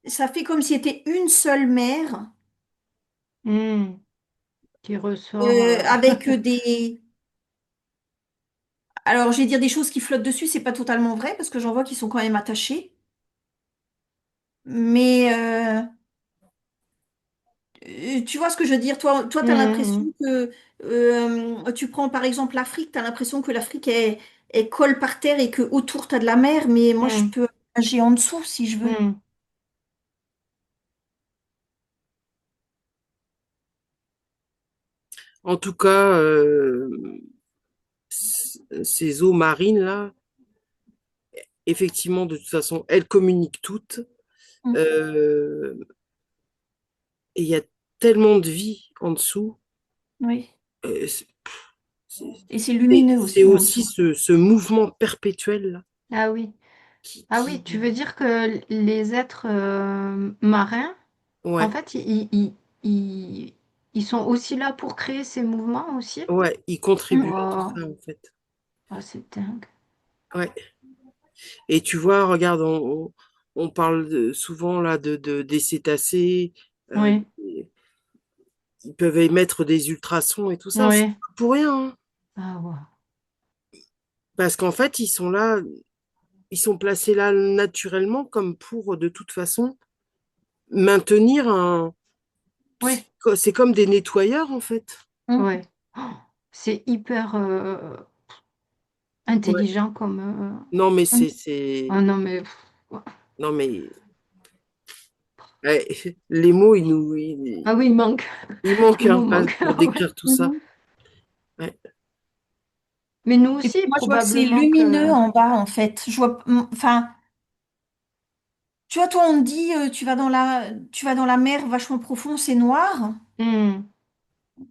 ça fait comme si c'était une seule mer Hmm. Qui ressort. avec des. Alors, je vais dire des choses qui flottent dessus. C'est pas totalement vrai parce que j'en vois qui sont quand même attachés. Mais tu vois ce que je veux dire? Toi, tu as l'impression Hmm. que tu prends par exemple l'Afrique, tu as l'impression que l'Afrique est colle par terre et que autour tu as de la mer, mais moi je Hmm. peux nager en dessous si je veux. Hmm. En tout cas, ces eaux marines là, effectivement, de toute façon, elles communiquent toutes. Mm. Euh, et il y a tellement de vie en dessous. Oui. Euh, Et c'est lumineux c'est aussi en aussi dessous. ce mouvement perpétuel là, Ah oui. Ah oui, tu qui... veux dire que les êtres marins, en Ouais, fait, ils, ils sont aussi là pour créer ces mouvements aussi? ouais, ils Mm. contribuent à tout Wow. ça en fait. Ah, c'est dingue. Ouais. Et tu vois, regarde, on parle souvent là des cétacés, euh, Oui, ils peuvent émettre des ultrasons et tout ça, c'est oui. pas pour rien, hein. Ah ouais. Parce qu'en fait, ils sont là, ils sont placés là naturellement comme pour de toute façon maintenir un. Oui, C'est comme des nettoyeurs en fait. Mm. oui. Oh, c'est hyper Ouais. intelligent comme. Non, mais Mm. Oh non, mais. Ouais. Non, mais ouais, les mots, Ah oui, il manque. il manque Les mots hein, manquent. pour Ouais. décrire tout ça. Mhm. Ouais. Mais nous Et puis aussi, moi je vois que c'est probablement lumineux que. en bas en fait. Je vois, enfin, Tu vois, toi, on te dit, tu vas dans la mer vachement profond, c'est noir. Hmm.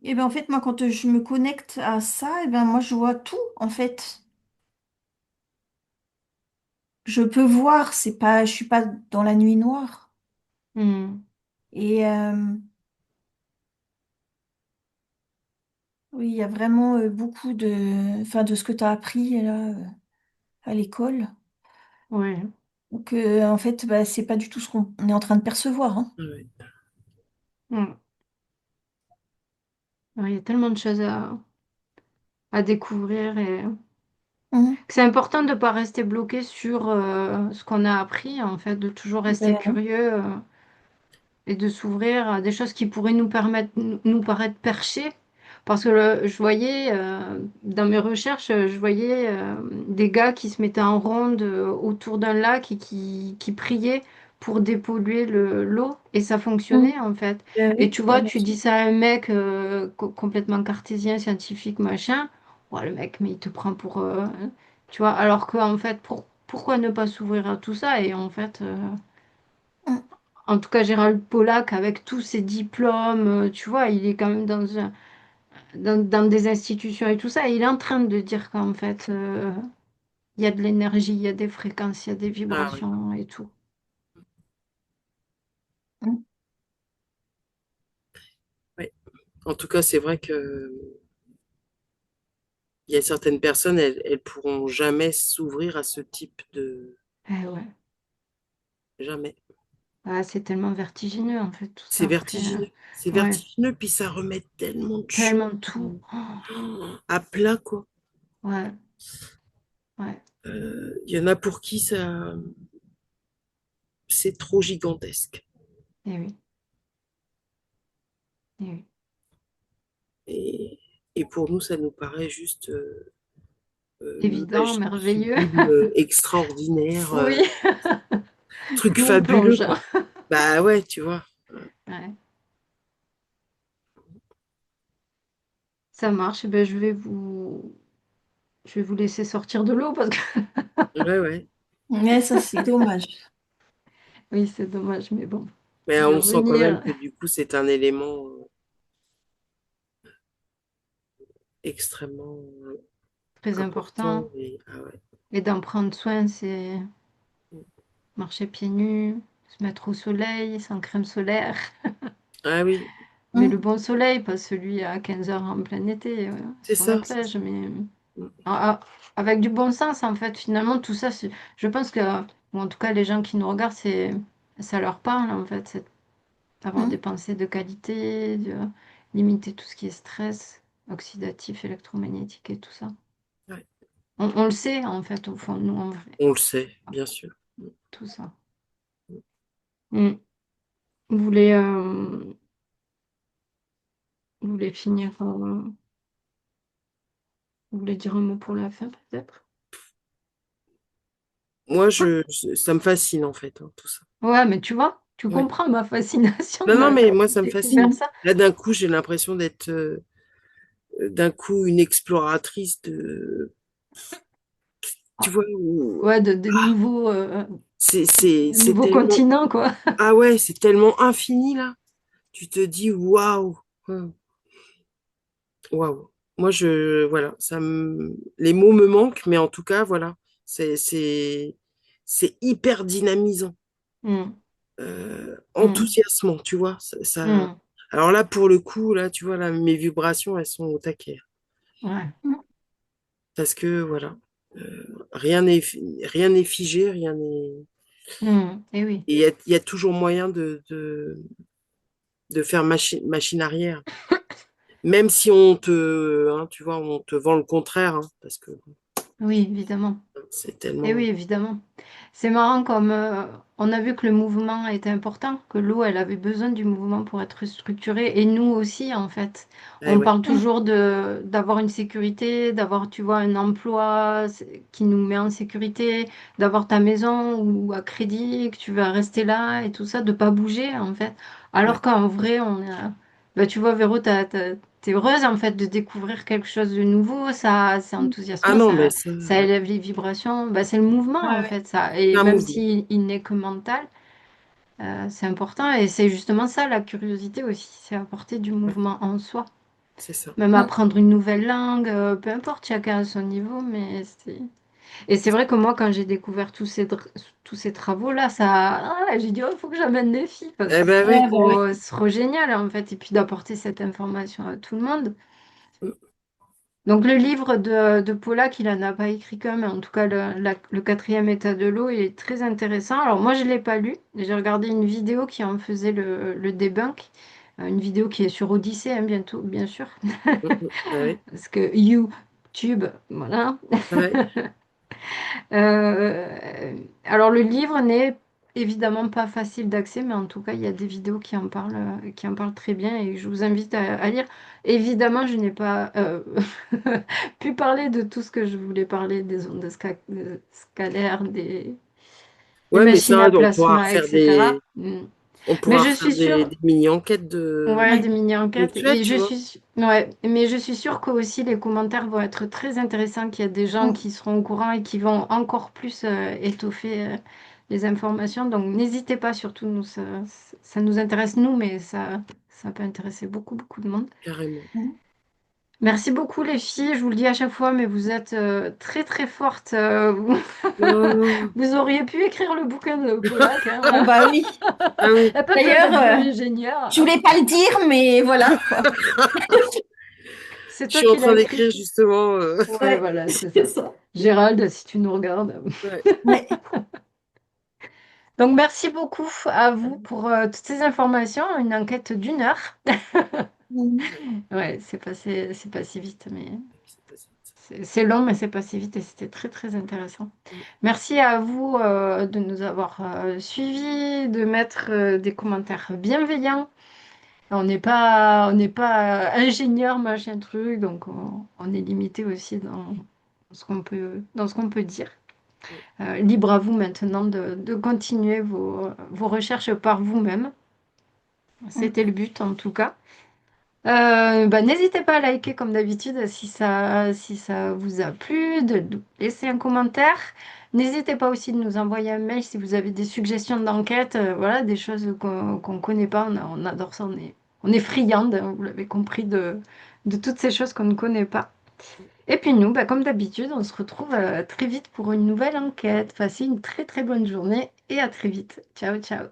Et ben en fait, moi, quand je me connecte à ça, et ben moi, je vois tout, en fait. Je peux voir, c'est pas, je suis pas dans la nuit noire. Hmm. Et oui, il y a vraiment beaucoup enfin, de ce que tu as appris là, à l'école. Ouais. Donc, en fait, bah, c'est pas du tout ce qu'on est en train de percevoir, hein. Ouais. Hmm. Ouais, il y a tellement de choses à découvrir et Mhm. que c'est important de ne pas rester bloqué sur ce qu'on a appris, en fait, de toujours rester Ben, curieux. Et de s'ouvrir à des choses qui pourraient nous permettre, nous paraître perchées. Parce que je voyais, dans mes recherches, je voyais des gars qui se mettaient en ronde autour d'un lac et qui priaient pour dépolluer l'eau. Et ça mhm. fonctionnait, en fait. Ben Et oui, tu ben vois, bien tu sûr. dis ça à un mec complètement cartésien, scientifique, machin. Ouais, le mec, mais il te prend pour... tu vois, alors qu'en fait, pourquoi ne pas s'ouvrir à tout ça? Et en fait... Mhm. en tout cas, Gérald Pollack, avec tous ses diplômes, tu vois, il est quand même dans des institutions et tout ça. Et il est en train de dire qu'en fait, il y a de l'énergie, il y a des fréquences, il y a des Ah oui. vibrations et tout. Mhm. Ouais. En tout cas, c'est vrai que il y a certaines personnes, elles pourront jamais s'ouvrir à ce type de... Eh ouais. Jamais. Ah, c'est tellement vertigineux, en fait, tout ça C'est après. vertigineux. C'est Ouais, vertigineux, puis ça remet tellement de choses tellement tout. à plat, quoi. Ouais, ouais. Il y en a pour qui ça, c'est trop gigantesque. Et oui, et oui. Et, et pour nous, ça nous paraît juste Évident, merveilleux. sublime, extraordinaire, Oui, truc nous on fabuleux, plonge. quoi. Bah ouais, tu vois. Ouais, ça marche. Eh ben, je vais vous laisser sortir de l'eau parce que Ouais, ouais. Ouais, ça, c'est dommage. oui, c'est dommage, mais bon, Mais je vais on sent quand même revenir. que du coup, c'est un élément extrêmement Très important. important. Et, ah ouais. Et d'en prendre soin, c'est marcher pieds nus, se mettre au soleil, sans crème solaire. Ah oui, Mais le Mhm. bon soleil, pas celui à 15 heures en plein été, c'est sur la ça. plage, mais ah, ah, avec du bon sens, en fait, finalement, tout ça, je pense que, ou en tout cas, les gens qui nous regardent, ça leur parle, en fait, c'est d'avoir des Mhm. pensées de qualité, de limiter tout ce qui est stress oxydatif, électromagnétique et tout ça. Ouais. On le sait, en fait, au fond, nous, en vrai, On le sait, bien sûr. tout ça. Hmm. Vous voulez, vous voulez finir, vous voulez dire un mot pour la fin, peut-être? Moi, ça me fascine en fait, hein, tout ça. Ouais, mais tu vois, tu Ouais. comprends ma fascination Non, non, mais d'avoir moi, ça me découvert fascine. ça. Là, d'un coup, j'ai l'impression d'être d'un coup une exploratrice de, tu Ah, vois, où ouais, de c'est nouveaux tellement, continents, quoi. ah ouais, c'est tellement infini là. Tu te dis, waouh, waouh. Moi, voilà, les mots me manquent, mais en tout cas, voilà, c'est hyper dynamisant, Hmm, hmm, enthousiasmant, tu vois. hmm. Alors là, pour le coup, là, tu vois, là, mes vibrations, elles sont au taquet. Ouais. Mhm. Parce que, voilà, rien n'est figé, rien n'est. Hmm. Et oui, Et il y a toujours moyen de faire machine arrière. Même si on te, hein, tu vois, on te vend le contraire, hein, parce que oui, évidemment. c'est Et oui, tellement. évidemment. C'est marrant comme on a vu que le mouvement était important, que l'eau, elle avait besoin du mouvement pour être structurée, et nous aussi, en fait. Eh On ouais, parle toujours d'avoir une sécurité, d'avoir, tu vois, un emploi qui nous met en sécurité, d'avoir ta maison ou à crédit, que tu vas rester là et tout ça, de pas bouger, en fait. ouais. Alors qu'en vrai, bah, tu vois, Véro, t'es heureuse, en fait, de découvrir quelque chose de nouveau, ça, c'est Ah enthousiasmant, non, mais ça ouais. élève les vibrations. Bah, c'est le mouvement, Ouais, en ouais. fait, ça. Et C'est un même mouvement. s'il il n'est que mental. C'est important et c'est justement ça la curiosité aussi, c'est apporter du Ouais, mouvement en soi. c'est ça. Même Mm. apprendre une nouvelle langue, peu importe, chacun à son niveau, mais c'est... Et c'est vrai que moi, quand j'ai découvert tous ces travaux-là, j'ai dit, oh, il faut que j'amène les filles parce Eh que ben oui. Ouais, bah oui. c'est trop génial en fait. Et puis d'apporter cette information à tout le monde. Mm. Donc le livre de Pollack, il en a pas écrit qu'un, mais en tout cas le quatrième état de l'eau, il est très intéressant. Alors moi, je l'ai pas lu. J'ai regardé une vidéo qui en faisait le debunk. Une vidéo qui est sur Odyssée, hein, bientôt, bien sûr. Ouais, Parce que YouTube, voilà. ouais, Alors le livre n'est évidemment pas facile d'accès, mais en tout cas, il y a des vidéos qui en parlent très bien et je vous invite à lire. Évidemment, je n'ai pas pu parler de tout ce que je voulais parler, des ondes scalaires, des ouais, mais machines ça, à plasma, etc. on Mais pourra je refaire suis sûre. des mini-enquêtes Ouais, des Ouais. mini-enquêtes. ponctuelles, Et tu vois. ouais, mais je suis sûre que aussi les commentaires vont être très intéressants, qu'il y a des gens Mm. qui seront au courant et qui vont encore plus étoffer les informations. Donc n'hésitez pas, surtout nous, ça nous intéresse nous, mais ça peut intéresser beaucoup, beaucoup de monde. Carrément. Mm. Merci beaucoup les filles, je vous le dis à chaque fois, mais vous êtes très très fortes. Oh, Vous auriez pu écrire le bouquin de Pollack, Oh, hein. bah oui. ah oui, Et pas besoin D'ailleurs, d'être je bio-ingénieur. voulais pas le dire, mais voilà, quoi. C'est je toi suis en qui l'as train écrit. d'écrire justement. Ouais, Ouais, voilà, c'est c'est ça. ça. Gérald, si tu nous regardes. Ouais. Ouais. Donc, merci beaucoup à vous pour toutes ces informations. Une enquête d'1 heure. Mm. Ouais, c'est passé vite, mais c'est long, mais c'est passé vite et c'était très, très intéressant. Merci à vous de nous avoir suivis, de mettre des commentaires bienveillants. On n'est pas ingénieur, machin truc, donc on est limité aussi dans ce qu'on peut dire. Libre à vous maintenant de continuer vos recherches par vous-même. C'était Mm. le but en tout cas. Bah, n'hésitez pas à liker comme d'habitude si ça vous a plu, de laisser un commentaire. N'hésitez pas aussi de nous envoyer un mail si vous avez des suggestions d'enquête, voilà, des choses qu'on ne connaît pas. On adore ça, on est friande, hein, vous l'avez compris, de toutes ces choses qu'on ne connaît pas. Et puis nous, bah, comme d'habitude, on se retrouve très vite pour une nouvelle enquête. Passez une très très bonne journée et à très vite. Ciao, ciao.